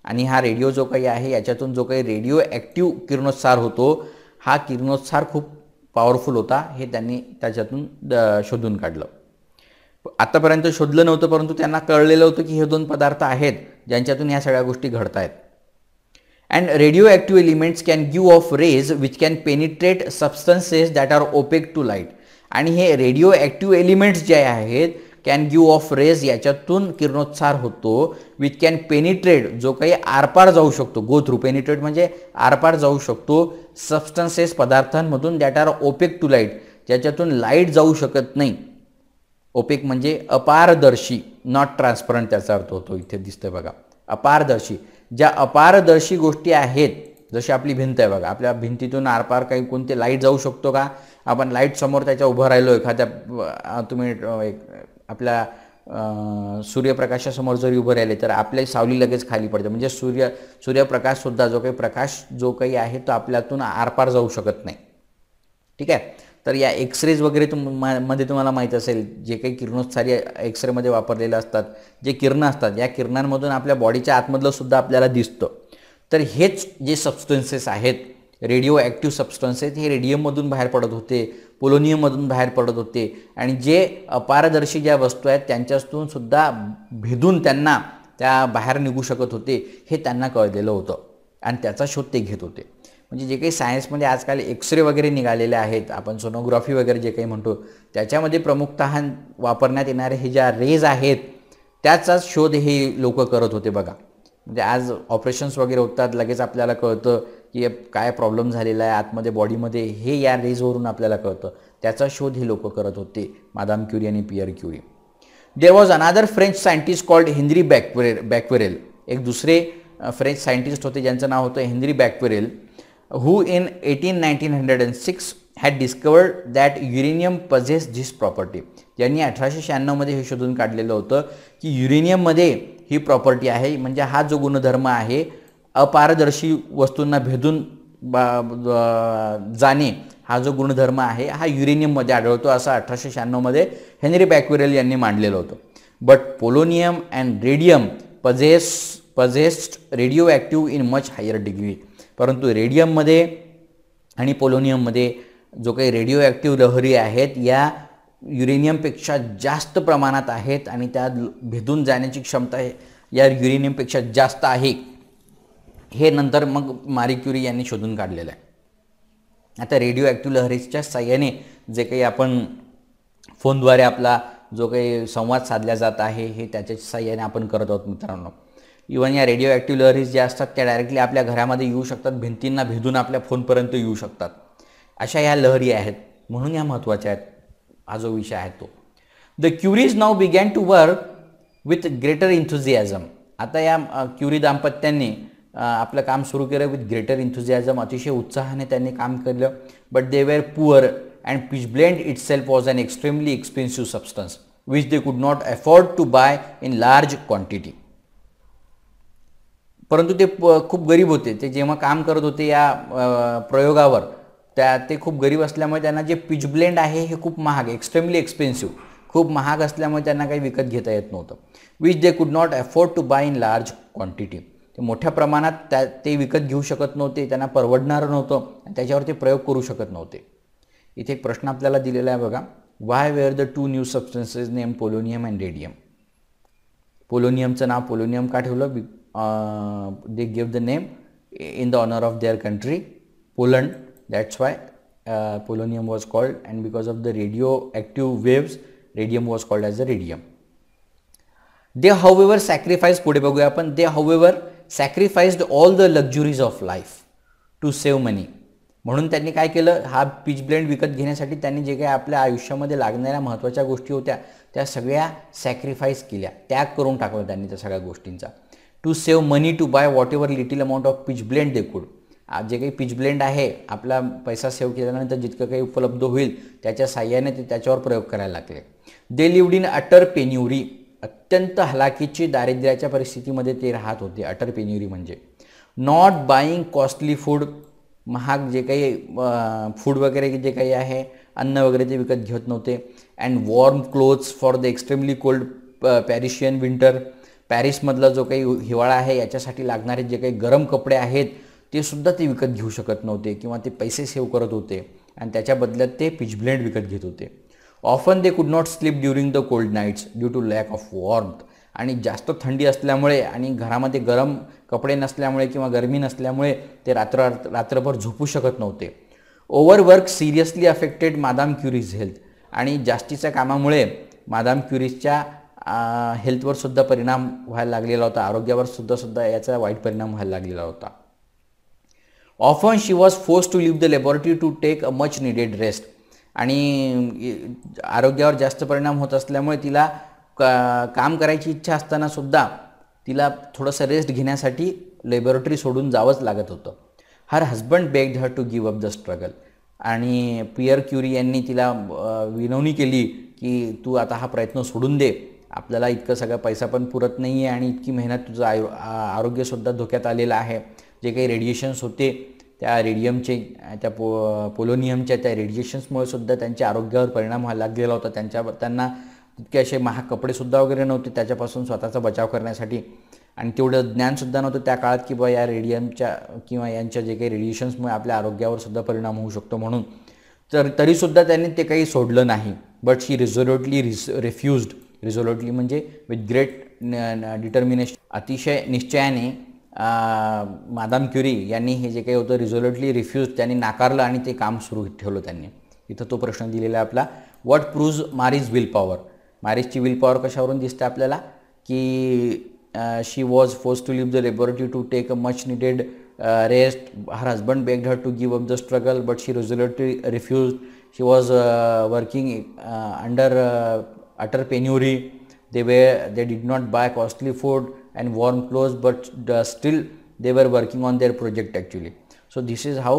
Speaker 2: आणि हा रेडिओ जो काही आहे याच्यातून जो काही रेडिओ ॲक्टिव्ह किरणोत्सार होतो, हा किरणोत्सार खूप पॉवरफुल होता, हे त्यांनी त्याच्यातून शोधून काढलं. आतापर्यंत शोधलं नव्हतं, परंतु त्यांना कळलेलं होतं की हे दोन पदार्थ आहेत ज्यांच्यातून ह्या सगळ्या गोष्टी घडत आहेत. And radioactive elements can give off rays which can penetrate substances that are opaque to light. आणि हे रेडिओ ॲक्टिव्ह एलिमेंट्स जे आहेत कॅन गिव्ह ऑफ रेज, याच्यातून किरणोत्सार होतो, विच कॅन पेनिट्रेट, जो काही आरपार जाऊ शकतो, गो थ्रू, पेनिट्रेट म्हणजे आरपार जाऊ शकतो, सबस्टन्सेस पदार्थांमधून that are opaque to light, ज्याच्यातून लाईट जाऊ शकत नाही. ओपेक म्हणजे अपारदर्शी, नॉट ट्रान्सपरंट त्याचा अर्थ होतो, इथे दिसतंय बघा, अपारदर्शी. ज्या अपारदर्शी गोष्टी आहेत, जशी आपली भिंत आहे बघा, आपल्या भिंतीतून आरपार काही कोणते लाईट जाऊ शकतो का? आपण लाईट समोर त्याच्या उभं राहिलो, एखाद्या तुम्ही आपल्या सूर्यप्रकाशासमोर जरी उभं राहिले तर आपली सावली लगेच खाली पडते, म्हणजे सूर्यप्रकाशसुद्धा जो काही प्रकाश जो काही आहे तो आपल्यातून आरपार जाऊ शकत नाही. ठीक आहे. तर या एक्सरेज वगैरे मध्ये तुम्हाला माहीत असेल, जे काही किरणोत्सारी एक्सरेमध्ये वापरलेले असतात, जे किरणं असतात, या किरणांमधून आपल्या बॉडीच्या आतमधलं सुद्धा आपल्याला दिसतं. तर हेच जे सबस्टन्सेस आहेत, रेडिओ ॲक्टिव्ह सबस्टन्सेस, हे रेडियममधून बाहेर पडत होते, पोलोनियममधून बाहेर पडत होते, आणि जे अपारदर्शी ज्या वस्तू आहेत त्यांच्यातून सुद्धा भेदून त्यांना त्या बाहेर निघू शकत होते, हे त्यांना कळलेलं होतं, आणि त्याचा शोध ते घेत होते. म्हणजे जे काही सायन्समध्ये आजकाल एक्सरे वगैरे निघालेले आहेत, आपण सोनोग्राफी वगैरे जे काही म्हणतो, त्याच्यामध्ये प्रमुखतः वापरण्यात येणारे हे ज्या रेज आहेत त्याचाच शोध हे लोक करत होते बघा. म्हणजे आज ऑपरेशन्स वगैरे होतात, लगेच आपल्याला कळतं की काय प्रॉब्लेम झालेला आहे आतमध्ये बॉडीमध्ये, हे या रेजवरून आपल्याला कळतं. त्याचा शोध हे लोक करत होते, मादाम क्युरी आणि Pierre Curie. There was another French scientist called Henri Becquerel. एक दुसरे फ्रेंच सायंटिस्ट होते ज्यांचं नाव होतं Henri Becquerel, who in 1906 had discovered that uranium possessed this property. यांनी 1896 मध्ये हे शोधून काढलेलं होतं की युरेनियममध्ये ही प्रॉपर्टी आहे, म्हणजे हा जो गुणधर्म आहे, अपारदर्शी वस्तूंना भेदून जाणे, हा जो गुणधर्म आहे हा युरेनियममध्ये आढळतो, असं 1896 मध्ये हेनरी बॅक्वेरेल यांनी मांडलेलं होतं. But polonium and radium possessed radioactive in much higher degree. परंतु रेडियममध्ये आणि पोलोनियममध्ये जो काही रेडिओ ॲक्टिव्ह लहरी आहेत या युरेनियमपेक्षा जास्त प्रमाणात आहेत, आणि त्या भेदून जाण्याची क्षमता या युरेनियमपेक्षा जास्त आहे, हे नंतर मग मारी क्युरी यांनी शोधून काढलेलं आहे. आता रेडिओ ॲक्टिव्ह लहरीच्या साह्याने जे काही आपण फोनद्वारे आपला जो काही संवाद साधला जात आहे, हे त्याच्या साह्याने आपण करत आहोत मित्रांनो. इव्हन या रेडिओ ॲक्टिव्ह लहरीज ज्या असतात त्या डायरेक्टली आपल्या घरामध्ये येऊ शकतात, भिंतींना भेदून आपल्या फोनपर्यंत येऊ शकतात. अशा या लहरी आहेत, म्हणून या महत्त्वाच्या आहेत. हा जो विषय आहे तो. The Curies now began to work with greater enthusiasm. आता या क्युरी दाम्पत्यांनी आपलं काम सुरू केलं विथ ग्रेटर इन्थुझियाझम, अतिशय उत्साहाने त्यांनी काम केलं. But they were poor and pitchblende itself was an extremely expensive substance which they could not afford to buy in large quantity. परंतु ते खूप गरीब होते. ते जेव्हा काम करत होते या प्रयोगावर, ते खूप गरीब असल्यामुळे त्यांना जे पिचब्लेंड आहे हे खूप महाग, एक्स्ट्रीमली एक्सपेन्सिव्ह, खूप महाग असल्यामुळे त्यांना काही विकत घेता येत नव्हतं. Which they could not afford to buy in large quantity. ते मोठ्या प्रमाणात ते विकत घेऊ शकत नव्हते, त्यांना परवडणारं नव्हतं, त्याच्यावर ते प्रयोग करू शकत नव्हते. इथे एक प्रश्न आपल्याला दिलेला आहे बघा. Why were the two new substances name polonium and radium. पोलोनियमचं नाव पोलोनियम का ठेवलं? they gave the name in the honor of their country, Poland. That's why polonium was called, and because of the radioactive waves, radium was called as the radium. They however sacrificed, पुढे बघूया आपण, they however sacrificed all the luxuries of life to save money. म्हणून त्यांनी काय केलं, हा peach blend विकत घेण्यासाठी त्यांनी जे काही आपल्या आयुष्यामध्ये लागणाऱ्या महत्त्वाच्या गोष्टी होत्या त्या सगळ्या सॅक्रिफाईस केल्या, त्याग करून टाकला त्यांनी त्या सगळ्या गोष्टींचा. To save money to buy whatever little amount of peach blend they could. जे काही पीच ब्लेंड आहे, आपला पैसा सेव्ह केल्यानंतर जितकं काही उपलब्ध होईल त्याच्या साह्याने ते त्याच्यावर प्रयोग करायला लागले. They lived in utter penury. अत्यंत हलाखीची दारिद्र्याच्या परिस्थितीमध्ये ते राहत होते. अटर पेन्युरी म्हणजे नॉट बाईंग कॉस्टली फूड. महाग जे काही फूड वगैरे जे काही आहे, अन्न वगैरे ते विकत घेत नव्हते. And warm clothes for the extremely cold Parisian winter. पॅरिसमधला जो काही हिवाळा आहे याच्यासाठी लागणारे जे काही गरम कपडे आहेत ते सुद्धा ते विकत घेऊ शकत नव्हते किंवा ते पैसे सेव्ह करत होते आणि त्याच्या बदल्यात ते पिचब्लेंड विकत घेत होते. Often they could not sleep during the cold nights due to lack of warmth. आणि जास्त थंडी असल्यामुळे आणि घरामध्ये गरम कपडे नसल्यामुळे किंवा गरमी नसल्यामुळे ते रात्रभर झोपू शकत नव्हते. Overwork seriously affected Madame Curie's health. आणि जास्तीच्या कामामुळे मादाम क्युरीजच्या हेल्थवर सुद्धा परिणाम व्हायला लागलेला होता, आरोग्यावर सुद्धा याचा वाईट परिणाम व्हायला लागलेला होता. Often she was force to leave the laboratory to take a much needed rest. आणि आरोग्यावर जास्त परिणाम होत असल्यामुळे तिला काम करायची इच्छा असताना सुद्धा तिला थोडंसं रेस्ट घेण्यासाठी लॅबोरेटरी सोडून जावंच लागत होतं. Her husband begged her to give up the struggle. आणि पियर क्युरी यांनी तिला विनवणी केली की तू आता हा प्रयत्न सोडून दे, आपल्याला इतकं सगळा पैसा पण पुरत नाही आहे आणि इतकी मेहनत, तुझं आरोग्यसुद्धा धोक्यात आलेलं आहे. जे काही रेडिएशन्स होते त्या रेडियमचे, त्या पोलोनियमच्या त्या रेडिएशन्समुळे सुद्धा त्यांच्या आरोग्यावर परिणाम व्हायला लागलेला होता. त्यांना तितके असे महाग कपडेसुद्धा वगैरे नव्हते त्याच्यापासून स्वतःचा बचाव करण्यासाठी. आणि तेवढं ज्ञानसुद्धा नव्हतं त्या काळात की बा या रेडियमच्या किंवा यांच्या जे काही रेडिएशन्समुळे आपल्या आरोग्यावर सुद्धा परिणाम होऊ शकतो म्हणून. तरीसुद्धा त्यांनी ते काही सोडलं नाही. But she रिझोल्युटली रिफ्युज्ड. रिझोल्युटली म्हणजे विथ ग्रेट डिटर्मिनेशन, अतिशय निश्चयाने मादाम क्युरी यांनी हे जे काही होतं रिझोल्युटली रिफ्यूज, त्यांनी नाकारलं आणि ते काम सुरू ठेवलं त्यांनी. इथं तो प्रश्न दिलेला आहे आपला, what proves Marie's will power. मारीजची विल पॉवर कशावरून दिसते आपल्याला की she was force to leave the laboratory to take a much needed rest. Her husband begged her to give up the struggle but she resolutely refuse. She was working under utter penury. They did not buy costly food and warm clothes, but still they were working on their project actually. So this is how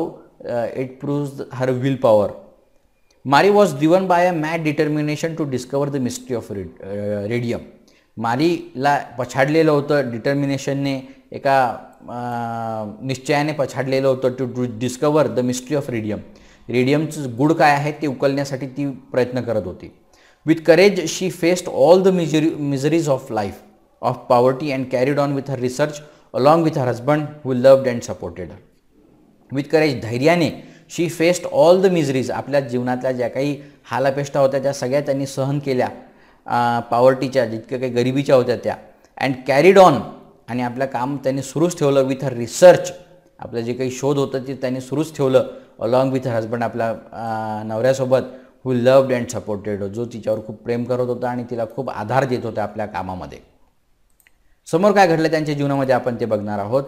Speaker 2: it proves her willpower. Marie was driven by a mad determination to discover the mystery of radium. मारीला पछाडलेलं होतं डिटर्मिनेशनने, एका निश्चयाने पछाडलेलं होतं to discover the mystery of radium. रेडियमचं गुड काय आहे ते उकलण्यासाठी ती प्रयत्न करत होती. With courage, she faced all the miseries of life, of poverty, and carried on with her research along with her husband who loved and supported her. With courage, धैर्याने she faced all the miseries, आपल्या जीवनातल्या ज्या काही हालापेष्टा होत्या त्या सगळ्या त्यांनी सहन केल्या, पॉवर्टीच्या जितक्या काही गरिबीच्या होत्या त्या. अँड कॅरीड ऑन, आणि आपलं काम त्यांनी सुरूच ठेवलं. विथ हर रिसर्च, आपलं जे काही शोध होतं ते त्यांनी सुरूच ठेवलं. अलॉंग विथ हर हजबंड, आपल्या नवऱ्यासोबत, हू लव्ड अँड सपोर्टेड, जो तिच्यावर खूप प्रेम करत होता आणि तिला खूप आधार देत होता आपल्या कामामध्ये. समोर काय घडलं त्यांच्या जीवनामध्ये आपण ते बघणार आहोत.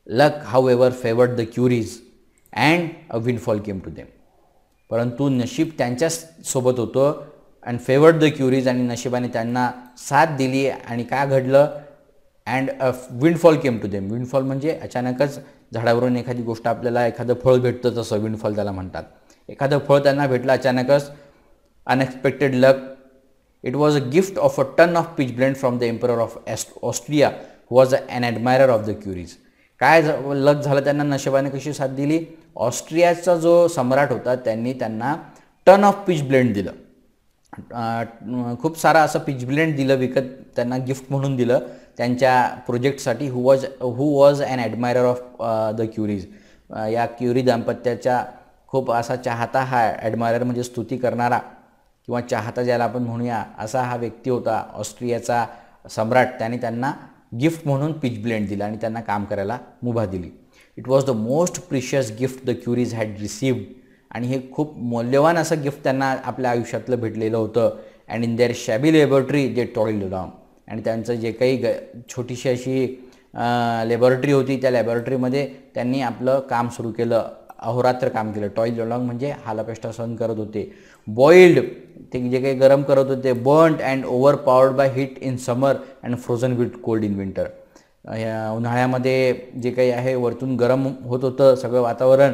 Speaker 2: Luck however favoured the Curies and a windfall came to them. परंतु नशीब त्यांच्यासोबत होतं अँड फेवर्ड द क्युरीज, आणि नशिबाने त्यांना साथ दिली. आणि काय घडलं, and a windfall came to them. Windfall म्हणजे अचानकच झाडावरून एखादी गोष्ट, आपल्याला एखादं फळ भेटतं तसं विंडफॉल त्याला म्हणतात. एखादं फळ त्यांना भेटलं अचानकच, unexpected luck. It was a gift of a ton of peach blend from the emperor of Austria who was an admirer of the Curies. काय लक झालं त्यांना, नशिबाने कशी साथ दिली. ऑस्ट्रियाचा जो सम्राट होता त्यांनी त्यांना टन ऑफ पीच ब्लेंड दिलं, खूप सारा असं पीच ब्लेंड दिलं विकत, त्यांना गिफ्ट म्हणून दिलं त्यांच्या प्रोजेक्टसाठी. Who was an admirer of the Curies. या क्युरी दाम्पत्याच्या खूप असा चाहता, हा ॲडमायरर म्हणजे स्तुती करणारा किंवा चाहता ज्याला आपण म्हणूया, असा हा व्यक्ती होता ऑस्ट्रियाचा सम्राट. त्याने त्यांना गिफ्ट म्हणून पीच ब्लेंड दिला आणि त्यांना काम करायला मुभा दिली. It was the most precious gift the queries had received. आणि हे खूप मौल्यवान असं गिफ्ट त्यांना आपल्या आयुष्यातलं भेटलेलं होतं. And in their shabby laboratory they toiled along. आणि त्यांचं जे काही छोटीशी अशी लॅबोरेटरी होती, त्या लॅबोरेटरीमध्ये त्यांनी आपलं काम सुरू केलं, अहोरात्र काम केलं. टॉइल्ड अलोंग म्हणजे हालापेष्टा सहन करत होते. बॉइल्ड, ते जे काही गरम करत होते. Burned and over powered by heat in summer and frozen with cold in winter. उन्हाळ्यामध्ये जे काही आहे वरतून गरम होत होतं सगळं वातावरण,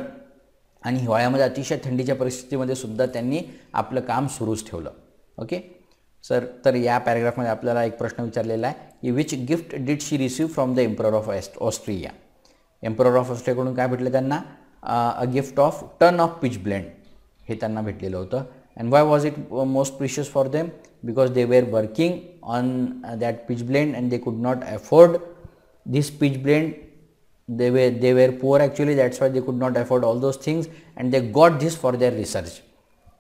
Speaker 2: आणि हिवाळ्यामध्ये अतिशय थंडीच्या परिस्थितीमध्ये सुद्धा त्यांनी आपलं काम सुरूच ठेवलं. ओके सर, तर या पॅरेग्राफमध्ये आपल्याला एक प्रश्न विचारलेला आहे की which gift did she receive from the emperor of Austria. Emperor of ऑस्ट्रियाकडून काय भेटलं त्यांना, a gift of ton of peach blend. हे त्यांना भेटलेलं होतं. And why was it most precious for them? Because they were working on that pitch blend and they could not afford this pitch blend. They were poor actually, that's why they could not afford all those things, and they got this for their research.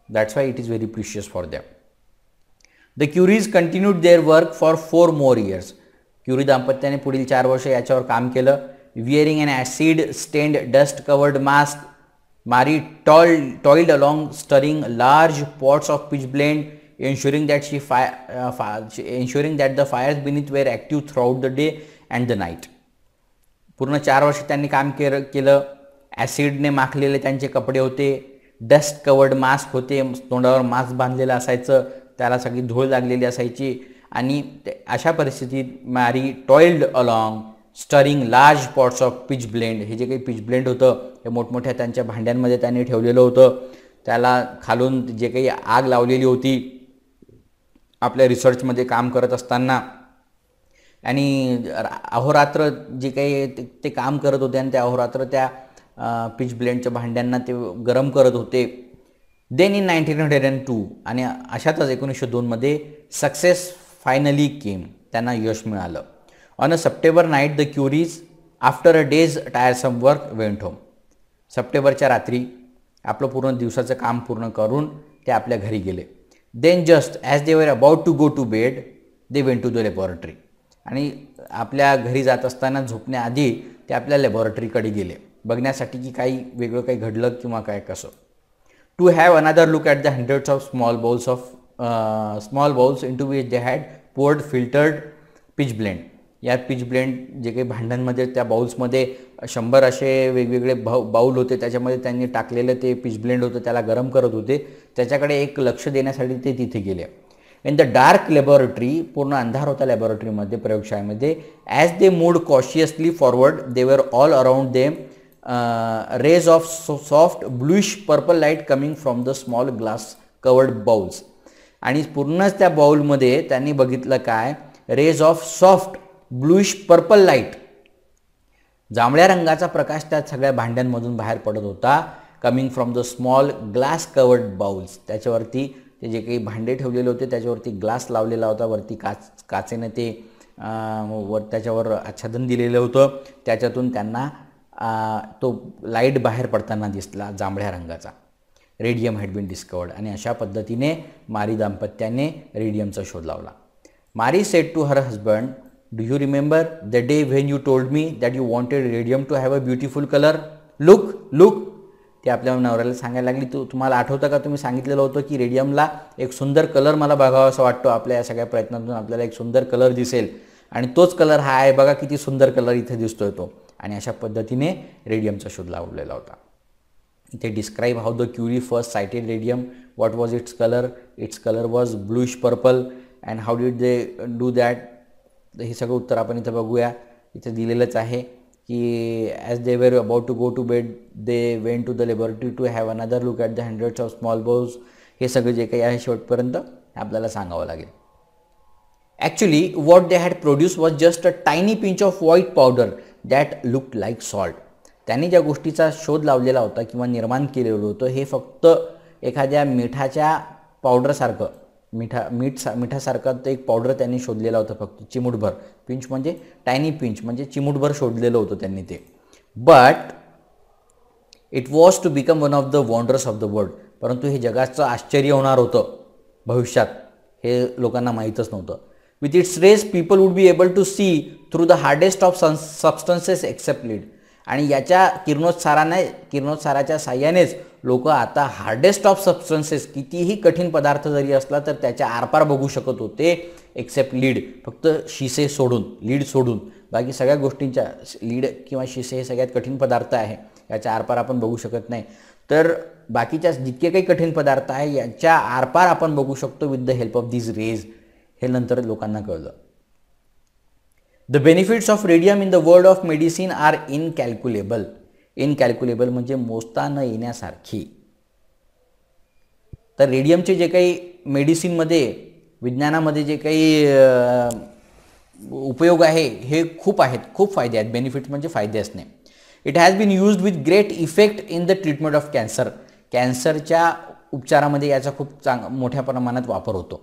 Speaker 2: That's why it is very precious for them. The Curies continued their work for 4 more years. Curie दाम्पत्याने पुढील 4 वर्ष याच्यावर काम केलं. Wearing an acid stained dust covered mask, Marie toiled along stirring large pots of pitch blend, ensuring that the fires beneath were active throughout the day and the night. पूर्ण 4 वर्ष त्यांनी काम केलं. ॲसिडने माखलेले त्यांचे कपडे होते, डस्ट कवर्ड मास्क होते, तोंडावर मास्क बांधलेलं असायचं, त्याला सगळी धूळ लागलेली असायची. आणि अशा परिस्थितीत मॅरी toiled along stirring large pots of pitch blend, हे जे काही पिच ब्लेंड होतं हे मोठमोठ्या त्यांच्या भांड्यांमध्ये त्यांनी ठेवलेलं होतं. त्याला खालून जे काही आग लावलेली होती आपल्या रिसर्चमध्ये काम करत असताना, आणि अहोरात्र जे काही ते काम करत होते आणि त्या अहोरात्र त्या पिच ब्लेंडच्या भांड्यांना ते गरम करत होते. देन इन 1902 आणि अशातच 1902 मध्ये सक्सेस फायनली केम, त्यांना यश मिळालं. On a September night the queries after a days टायरसम work went home. सप्टेंबरच्या रात्री आपलं पूर्ण दिवसाचं काम पूर्ण करून ते आपल्या घरी गेले. Then just as they were about to go to bed they went to the laboratory. आणि आपल्या घरी जात असताना झोपण्याआधी ते आपल्या लॅबॉरेटरीकडे गेले बघण्यासाठी की काही वेगळं काही घडलं किंवा काय कसं. To have another look at the hundreds of small bowls into which they had poured filtered pitchblende. या पिच ब्लेंड जे काही भांड्यांमध्ये त्या बाउल्समध्ये 100 असे वेगवेगळे बाउल होते, त्याच्यामध्ये त्यांनी टाकलेलं ते पिच ब्लेंड होतं, त्याला गरम करत होते. त्याच्याकडे एक लक्ष देण्यासाठी ते तिथे गेले. इन द डार्क लॅबॉरेटरी, पूर्ण अंधार होता लॅबॉरेटरीमध्ये, प्रयोगशाळेमध्ये. As they moved cautiously forward they were all around them rays of soft bluish purple light coming from the small glass covered bowls. आणि पूर्णच त्या बाउलमध्ये त्यांनी बघितलं काय, rays of soft bluish purple light, जांभळ्या रंगाचा प्रकाश त्या सगळ्या भांड्यांमधून बाहेर पडत होता. Coming from the small glass covered bowls, त्याच्यावरती ते जे काही भांडे ठेवलेले होते त्याच्यावरती ग्लास लावलेला होता, वरती काचेने ते त्याच्यावर आच्छादन दिलेलं होतं. त्याच्यातून त्यांना तो लाईट बाहेर पडताना दिसला, जांभळ्या रंगाचा. Radium had been discovered. आणि अशा पद्धतीने मारी दाम्पत्याने रेडियमचा शोध लावला. Marie said to her husband, do you remember the day when you told me that you wanted radium to have a beautiful colour? Look. ते आपल्या नवऱ्याला सांगायला लागली, तुम्हाला आठवतं का, तुम्ही सांगितलेलं होतं की रेडियमला एक सुंदर कलर मला बघावा असं वाटतो, आपल्या या सगळ्या प्रयत्नातून आपल्याला एक सुंदर कलर दिसेल, आणि तोच कलर हा आहे, बघा किती सुंदर कलर इथे दिसतोय तो. आणि अशा पद्धतीने रेडियमचा शोध लावलेला होता. इथे describe how the Curie first sighted radium, what was its colour was bluish purple, and how did they do that. हे सगळं उत्तर आपण इथं बघूया. इथे दिलेलंच आहे की as they were about to go to bed they went to the laboratory to have another look at the hundreds of small bowls. हे सगळं जे काही आहे शेवटपर्यंत आपल्याला सांगावं लागेल. Actually what they had produce was just a tiny pinch of white powder that looked like salt. त्यांनी ज्या गोष्टीचा शोध लावलेला होता किंवा निर्माण केलेलं होतं हे फक्त एखाद्या मिठाच्या पावडरसारखं, मिठासारखं ते एक पावडर त्यांनी शोधलेला होता, फक्त चिमूटभर. पिंच म्हणजे टायनी पिंच म्हणजे चिमूटभर शोधलेलं होतं त्यांनी ते. But it was to become one of the wonders of the world. परंतु हे जगाचं आश्चर्य होणार होतं भविष्यात, हे लोकांना माहीतच नव्हतं. With its rays people would be able to see through the hardest of substances except lead. आणि याच्या किरणोत्साराच्या साह्यानेच लोक आता हार्डेस्ट ऑफ सबस्टन्सेस, कितीही कठीण पदार्थ जरी असला तर त्याच्या आरपार बघू शकत होते, एक्सेप्ट लीड, फक्त शिसे सोडून, लीड सोडून. बाकी सगळ्या गोष्टींच्या, लीड किंवा शिसे हे सगळ्यात कठीण पदार्थ आहे, याच्या आरपार आपण बघू शकत नाही. तर बाकीच्या जितके काही कठीण पदार्थ आहे याच्या आरपार आपण बघू शकतो with the help of this rays. हे नंतर लोकांना कळलं. The benefits of radium in the world of medicine are incalculable. Incalculable म्हणजे मोजता न येण्यासारखी. तर रेडियमचे जे काही मेडिसिनमध्ये, विज्ञानामध्ये जे काही उपयोग आहे हे खूप आहेत, खूप फायदे आहेत. बेनिफिट्स म्हणजे फायदे असणे. It has been used with great effect in the treatment of cancer. कॅन्सरच्या उपचारामध्ये याचा खूप मोठ्या प्रमाणात वापर होतो.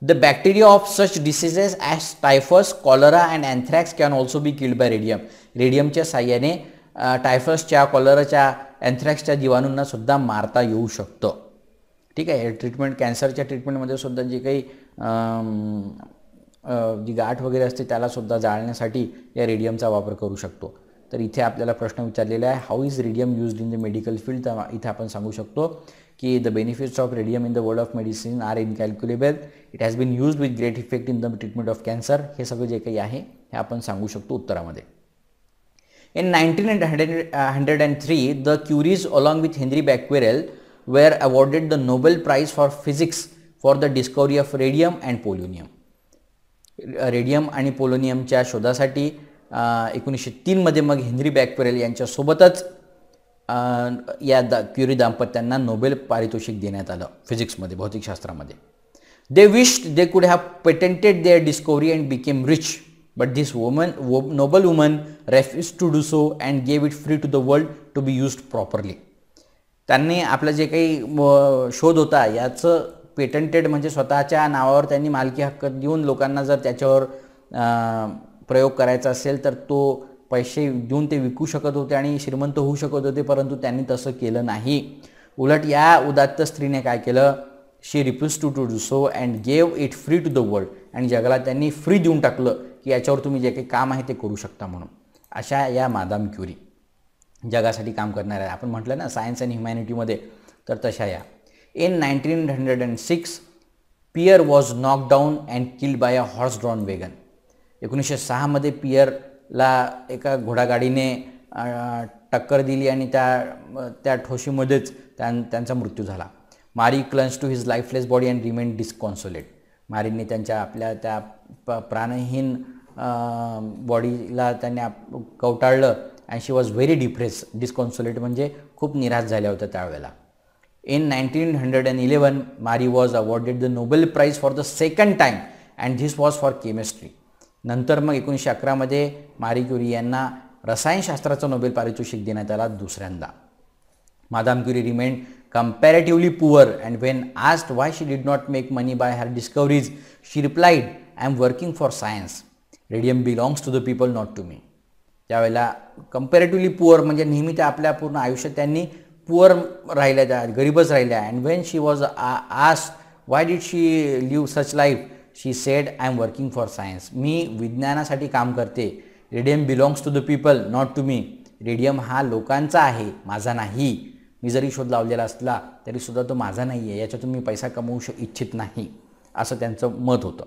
Speaker 2: The bacteria of such diseases as typhus, cholera and anthrax can also be killed by radium. रेडियमच्या साह्याने टायफसच्या, कॉलराच्या, अँथ्रॅक्सच्या जीवाणूंना सुद्धा मारता येऊ शकतं. ठीक आहे. ट्रीटमेंट, कॅन्सरच्या ट्रीटमेंटमध्ये सुद्धा जी काही जी गाठ वगैरे असते त्याला सुद्धा जाळण्यासाठी या रेडियमचा वापर करू शकतो. तर इथे आपल्याला प्रश्न विचारलेला आहे, how is radium used in the medical field. तर इथे आपण सांगू शकतो की the benefits of radium in the world of medicine are incalculable. It has been used with great effect in the treatment of cancer. हे सगळं जे काही आहे हे आपण सांगू शकतो उत्तरामध्ये. In 1903, the Curies along with Henry Becquerel were awarded the Nobel Prize for Physics for the discovery of radium and polonium. Radium आणि पोलोनियमच्या शोधासाठी 1903 मध्ये मग हेनरी बॅक्वेरेल यांच्यासोबतच क्युरी दाम्पत्यांना नोबेल पारितोषिक देण्यात आलं फिजिक्समध्ये, भौतिकशास्त्रामध्ये. They wished they could have patented their discovery and became rich, but this noble woman refuse to do so and gave it free to the world to be used properly. त्यांनी आपलं जे काही शोध होता याचं पेटंटेड म्हणजे स्वतःच्या नावावर त्यांनी मालकी हक्क देऊन लोकांना जर त्याच्यावर प्रयोग करायचा असेल तर तो पैसे देऊन ते विकू शकत होते आणि श्रीमंत होऊ शकत होते, परंतु त्यांनी तसं केलं नाही. उलट या उदात्त स्त्रीने काय केलं, she refuse to do so and gave it free to the world. आणि जगाला त्यांनी फ्री देऊन टाकलं की याच्यावर तुम्ही जे काही काम आहे ते करू शकता म्हणून. अशा या मादाम क्युरी जगासाठी काम करणाऱ्या, आपण म्हटलं ना सायन्स अँड ह्युमॅनिटीमध्ये, तर तशा या. In 1906, Pierre was knock down and killed by a horse drawn wagon. 1906 मध्ये पियरला एका घोडागाडीने टक्कर दिली आणि त्या ठोशीमध्येच त्यांचा मृत्यू झाला. Marie clung to his lifeless body and remain disconsolate. मारीने त्यांच्या आपल्या त्या प्राणहीन बॉडीला त्यांनी कवटाळलं and she was very disconsolate म्हणजे खूप निराश झाल्या होत्या त्यावेळेला. In 1911, Marie was awarded the Nobel Prize for the second time and this was for chemistry. नंतर मग 1911 मध्ये मारी क्युरी यांना रसायनशास्त्राचं नोबेल पारितोषिक देण्यात आला दुसऱ्यांदा. Madame Curie remained comparatively poor and when asked why she did not make money by her discoveries, she replied, I am working for science. Radium belongs to the people, not to me. त्यावेळेला comparatively poor म्हणजे नेहमी त्या आपल्या पूर्ण आयुष्यात त्यांनी poor राहिल्या, त्या गरीबच राहिल्या. And when she was asked why did she live such life, she said I am working for science. मी विज्ञानासाठी काम करते. Radium belongs to the people, not to me. Radium हा लोकांचा आहे, माझा नाही. मी जरी शोध लावलेला असला तरीसुद्धा तो माझा नाही आहे, याच्यातून मी पैसा कमवू इच्छित नाही, असं त्यांचं मत होतं.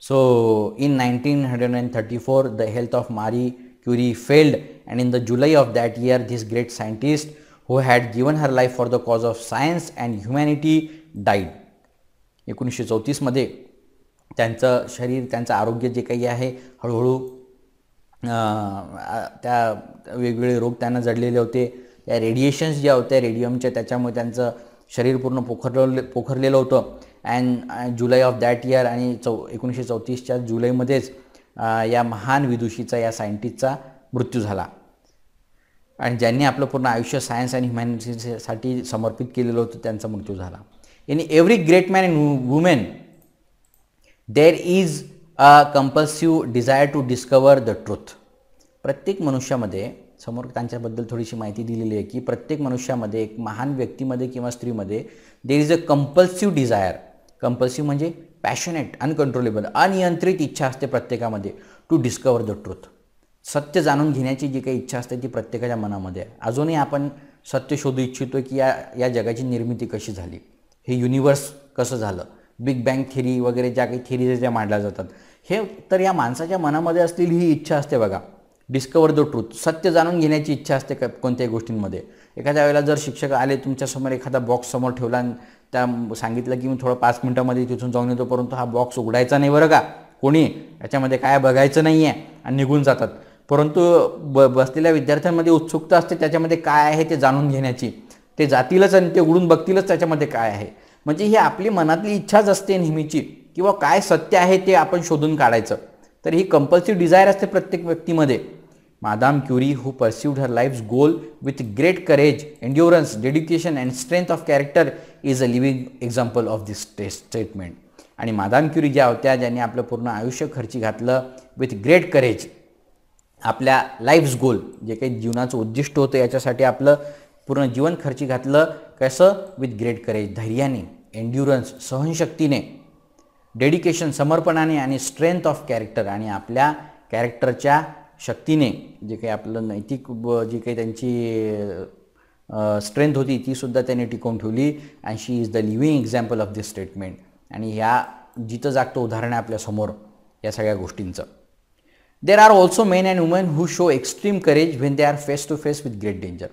Speaker 2: So in 1934 the health of Marie Curie failed and in the July of that year this great scientist who had given her life for the cause of science and humanity died. 1934 मध्ये त्यांचं शरीर, त्यांचं आरोग्य जे काही आहे हळूहळू त्या वेगवेगळे रोग त्यांना जडलेले होते. त्या रेडिएशन्स ज्या होत्या रेडियमच्या त्याच्यामुळे त्यांचं शरीर पूर्ण पोखरलेलं होतं. And July of that year आणि 1934च्या जुलैमध्येच या महान विदुषीचा, या सायंटिस्टचा मृत्यू झाला. आणि ज्यांनी आपलं पूर्ण आयुष्य सायन्स आणि ह्युमॅनिटीसाठी समर्पित केलेलं होतं त्यांचा मृत्यू झाला. In every great man and women there is a compulsive desire to discover the truth. प्रत्येक मनुष्यामध्ये, समोर त्यांच्याबद्दल थोडीशी माहिती दिलेली आहे की प्रत्येक मनुष्यामध्ये, एक महान व्यक्तीमध्ये किंवा स्त्रीमध्ये there is a compulsive desire. Compulsive म्हणजे पॅशनेट, अनकंट्रोलेबल, अनियंत्रित इच्छा असते प्रत्येकामध्ये टू डिस्कवर द ट्रूथ. सत्य जाणून घेण्याची जी काही इच्छा असते ती प्रत्येकाच्या मनामध्ये आहे. अजूनही आपण सत्य शोधू इच्छितो की या जगाची निर्मिती कशी झाली, हे युनिवर्स कसं झालं, बिग बँग थिअरी वगैरे ज्या काही थिअरीज ज्या मांडल्या जातात, हे तर या माणसाच्या मनामध्ये असलेली ही इच्छा असते बघा. डिस्कवर द ट्रूथ, सत्य जाणून घेण्याची इच्छा असते कोणत्याही गोष्टींमध्ये. एखाद्या वेळेला जर शिक्षक आले तुमच्यासमोर, एखादा बॉक्स समोर ठेवला आणि त्या सांगितलं की मी थोडं 5 मिनिटांमध्ये तिथून जाऊन येतो, परंतु हा बॉक्स उघडायचा नाही बरं का कोणी, याच्यामध्ये काय बघायचं नाही आहे, आणि निघून जातात. परंतु बसलेल्या विद्यार्थ्यांमध्ये उत्सुकता असते त्याच्यामध्ये काय आहे ते जाणून घेण्याची. ते जातीलच आणि ते उघडून बघतीलच त्याच्यामध्ये काय आहे. म्हणजे ही आपली मनातली इच्छाच असते नेहमीची, किंवा काय सत्य आहे ते आपण शोधून काढायचं. तर ही कंपल्सिव्ह डिझायर असते प्रत्येक व्यक्तीमध्ये Madame Curie, who pursued her life's goal with great courage, endurance, dedication and strength of character, is a living example of this statement. आणि मादाम क्युरी ज्या होत्या, ज्यांनी आपलं पूर्ण आयुष्य खर्ची घातलं विथ ग्रेट करेज, आपल्या लाईफ्स गोल, जे काही जीवनाचं उद्दिष्ट होतं याच्यासाठी आपलं पूर्ण जीवन खर्ची घातलं. कसं? विथ ग्रेट करेज, धैर्याने, एन्ड्युरन्स, सहनशक्तीने, डेडिकेशन, समर्पणाने आणि स्ट्रेंथ ऑफ कॅरेक्टर, आणि आपल्या कॅरेक्टरच्या शक्तीने, जे काही आपलं नैतिक जी काही त्यांची स्ट्रेंथ होती ती सुद्धा त्यांनी टिकवून ठेवली. And she is the living example of this statement. आणि ह्या जिथं जागतं उदाहरण आहे आपल्यासमोर या सगळ्या गोष्टींचं. There are also men and women who show extreme courage when they are face to face with great danger.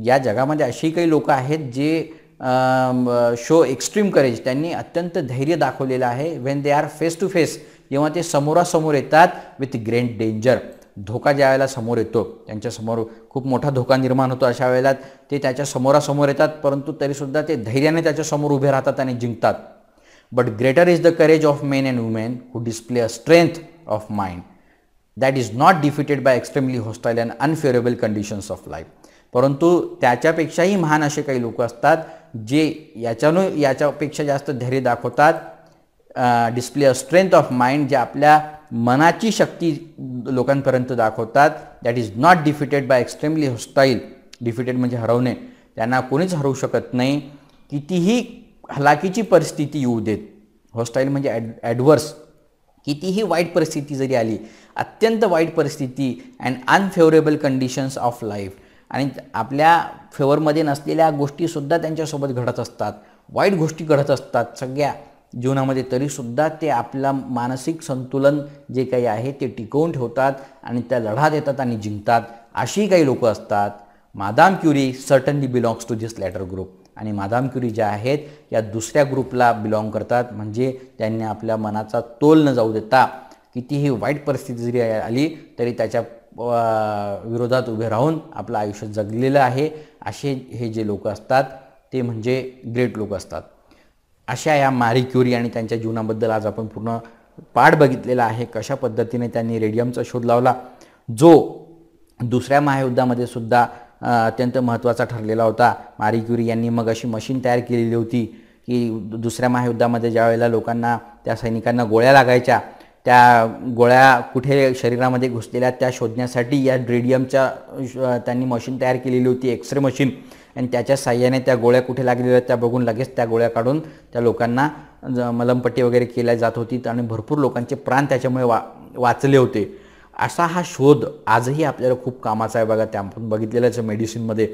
Speaker 2: या जगामध्ये अशी काही लोक आहेत जे शो एक्स्ट्रीम करेज, त्यांनी अत्यंत धैर्य दाखवलेलं आहे. When they are face to face, जेव्हा ते समोरासमोर येतात विथ ग्रेट डेंजर, धोका ज्या वेळेला समोर येतो, त्यांच्यासमोर खूप मोठा धोका निर्माण होतो, अशा वेळेला ते त्याच्या समोरासमोर येतात, परंतु तरीसुद्धा ते धैर्याने त्याच्यासमोर उभे राहतात आणि जिंकतात. But greater is the courage of men and women who display a strength of mind that is not defeated by extremely hostile and unfavourable conditions of life. परंतु त्याच्यापेक्षाही महान असे काही लोक असतात जे याच्यापेक्षा जास्त धैर्य दाखवतात, display a strength of mind, जे आपल्या मनाची शक्ती लोकांपर्यंत दाखवतात. That is not defeated by extremely hostile. Defeated म्हणजे हरवणे, त्यांना कोणीच हरवू शकत नाही, कितीही हलाखीची परिस्थिती येऊ देत. हॉस्टाईल म्हणजे ॲडवर्स, कितीही वाईट परिस्थिती जरी आली, अत्यंत वाईट परिस्थिती and unfavourable conditions of life, आणि आपल्या फेवरमध्ये नसलेल्या गोष्टीसुद्धा त्यांच्यासोबत घडत असतात, वाईट गोष्टी घडत असतात सगळ्या जीवनामध्ये, तरीसुद्धा ते आपलं मानसिक संतुलन जे काही आहे ते टिकवून ठेवतात आणि त्या लढा देतात आणि जिंकतात. अशी काही लोक असतात. Madame Curie certainly belongs to this latter group. आणि मादाम क्युरी ज्या आहेत या दुसऱ्या ग्रुपला बिलॉंग करतात. म्हणजे त्यांनी आपल्या मनाचा तोल न जाऊ देता, कितीही वाईट परिस्थिती जरी आली तरी त्याच्या विरोधात उभे राहून आपलं आयुष्य जगलेलं आहे. असे हे जे लोक असतात ते म्हणजे ग्रेट लोक असतात. अशा या मारी क्युरी आणि त्यांच्या जीवनाबद्दल आज आपण पूर्ण पाठ बघितलेला आहे. कशा पद्धतीने त्यांनी रेडियमचा शोध लावला, जो दुसऱ्या महायुद्धामध्ये सुद्धा अत्यंत महत्त्वाचा ठरलेला होता. मारी क्युरी यांनी मग अशी मशीन तयार केलेली होती की दुसऱ्या महायुद्धामध्ये ज्या वेळेला लोकांना, त्या सैनिकांना गोळ्या लागायच्या, त्या गोळ्या कुठे शरीरामध्ये घुसलेल्या त्या शोधण्यासाठी या रेडियमच्या त्यांनी मशीन तयार केलेली होती, एक्सरे मशीन. आणि त्याच्या साह्याने त्या गोळ्या कुठे लागलेल्या त्या बघून लगेच त्या गोळ्या काढून त्या लोकांना मलमपट्टी वगैरे केल्या जात होती आणि भरपूर लोकांचे प्राण त्याच्यामुळे वाचले होते. असा हा शोध आजही आपल्याला खूप कामाचा आहे बघा, त्या आपण बघितलेलंच मेडिसिनमध्ये.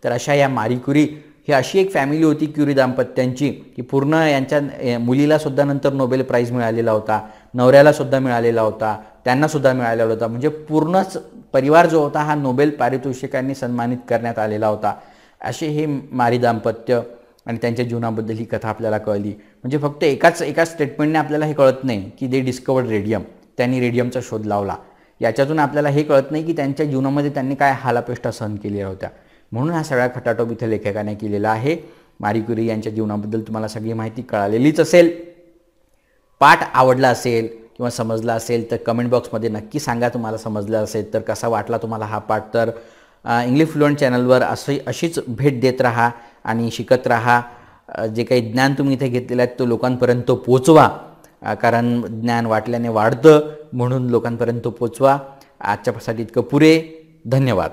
Speaker 2: तर अशा या मारी क्युरी ही अशी एक फॅमिली होती क्युरी दाम्पत्यांची की पूर्ण यांच्या मुलीलासुद्धा नंतर नोबेल प्राईज मिळालेला होता, नवऱ्यालासुद्धा मिळालेला होता, त्यांनासुद्धा मिळालेला होता. म्हणजे पूर्णच परिवार जो होता हा नोबेल पारितोषिकांनी सन्मानित करण्यात आलेला होता. असे हे मारी दाम्पत्य आणि त्यांच्या जीवनाबद्दल ही कथा आपल्याला कळली. म्हणजे फक्त एका स्टेटमेंटने आपल्याला हे कळत नाही की दे डिस्कवर्ड रेडियम, त्यांनी रेडियमचा शोध लावला. याच्यातून आपल्याला हे कळत नाही की त्यांच्या जीवनामध्ये त्यांनी काय हालापेष्टा सहन केलेल्या होत्या. म्हणून हा सगळा खटाटोप इथे लेखकाने केलेला आहे. मारी क्युरी यांच्या जीवनाबद्दल तुम्हाला सगळी माहिती कळालेलीच असेल. पाठ आवडला असेल किंवा समजला असेल तर कमेंट बॉक्समध्ये नक्की सांगा तुम्हाला समजलं असेल तर. कसा वाटला तुम्हाला हा पाठ. तर इंग्लिश फ्लुएंट चॅनलवर अशीच भेट देत राहा आणि शिकत राहा. जे काही ज्ञान तुम्ही इथे घेतलेलं आहे तो लोकांपर्यंत पोचवा, कारण ज्ञान वाटल्याने वाढतं, म्हणून लोकांपर्यंत पोचवा. आजच्यासाठी इतकं पुरे. धन्यवाद.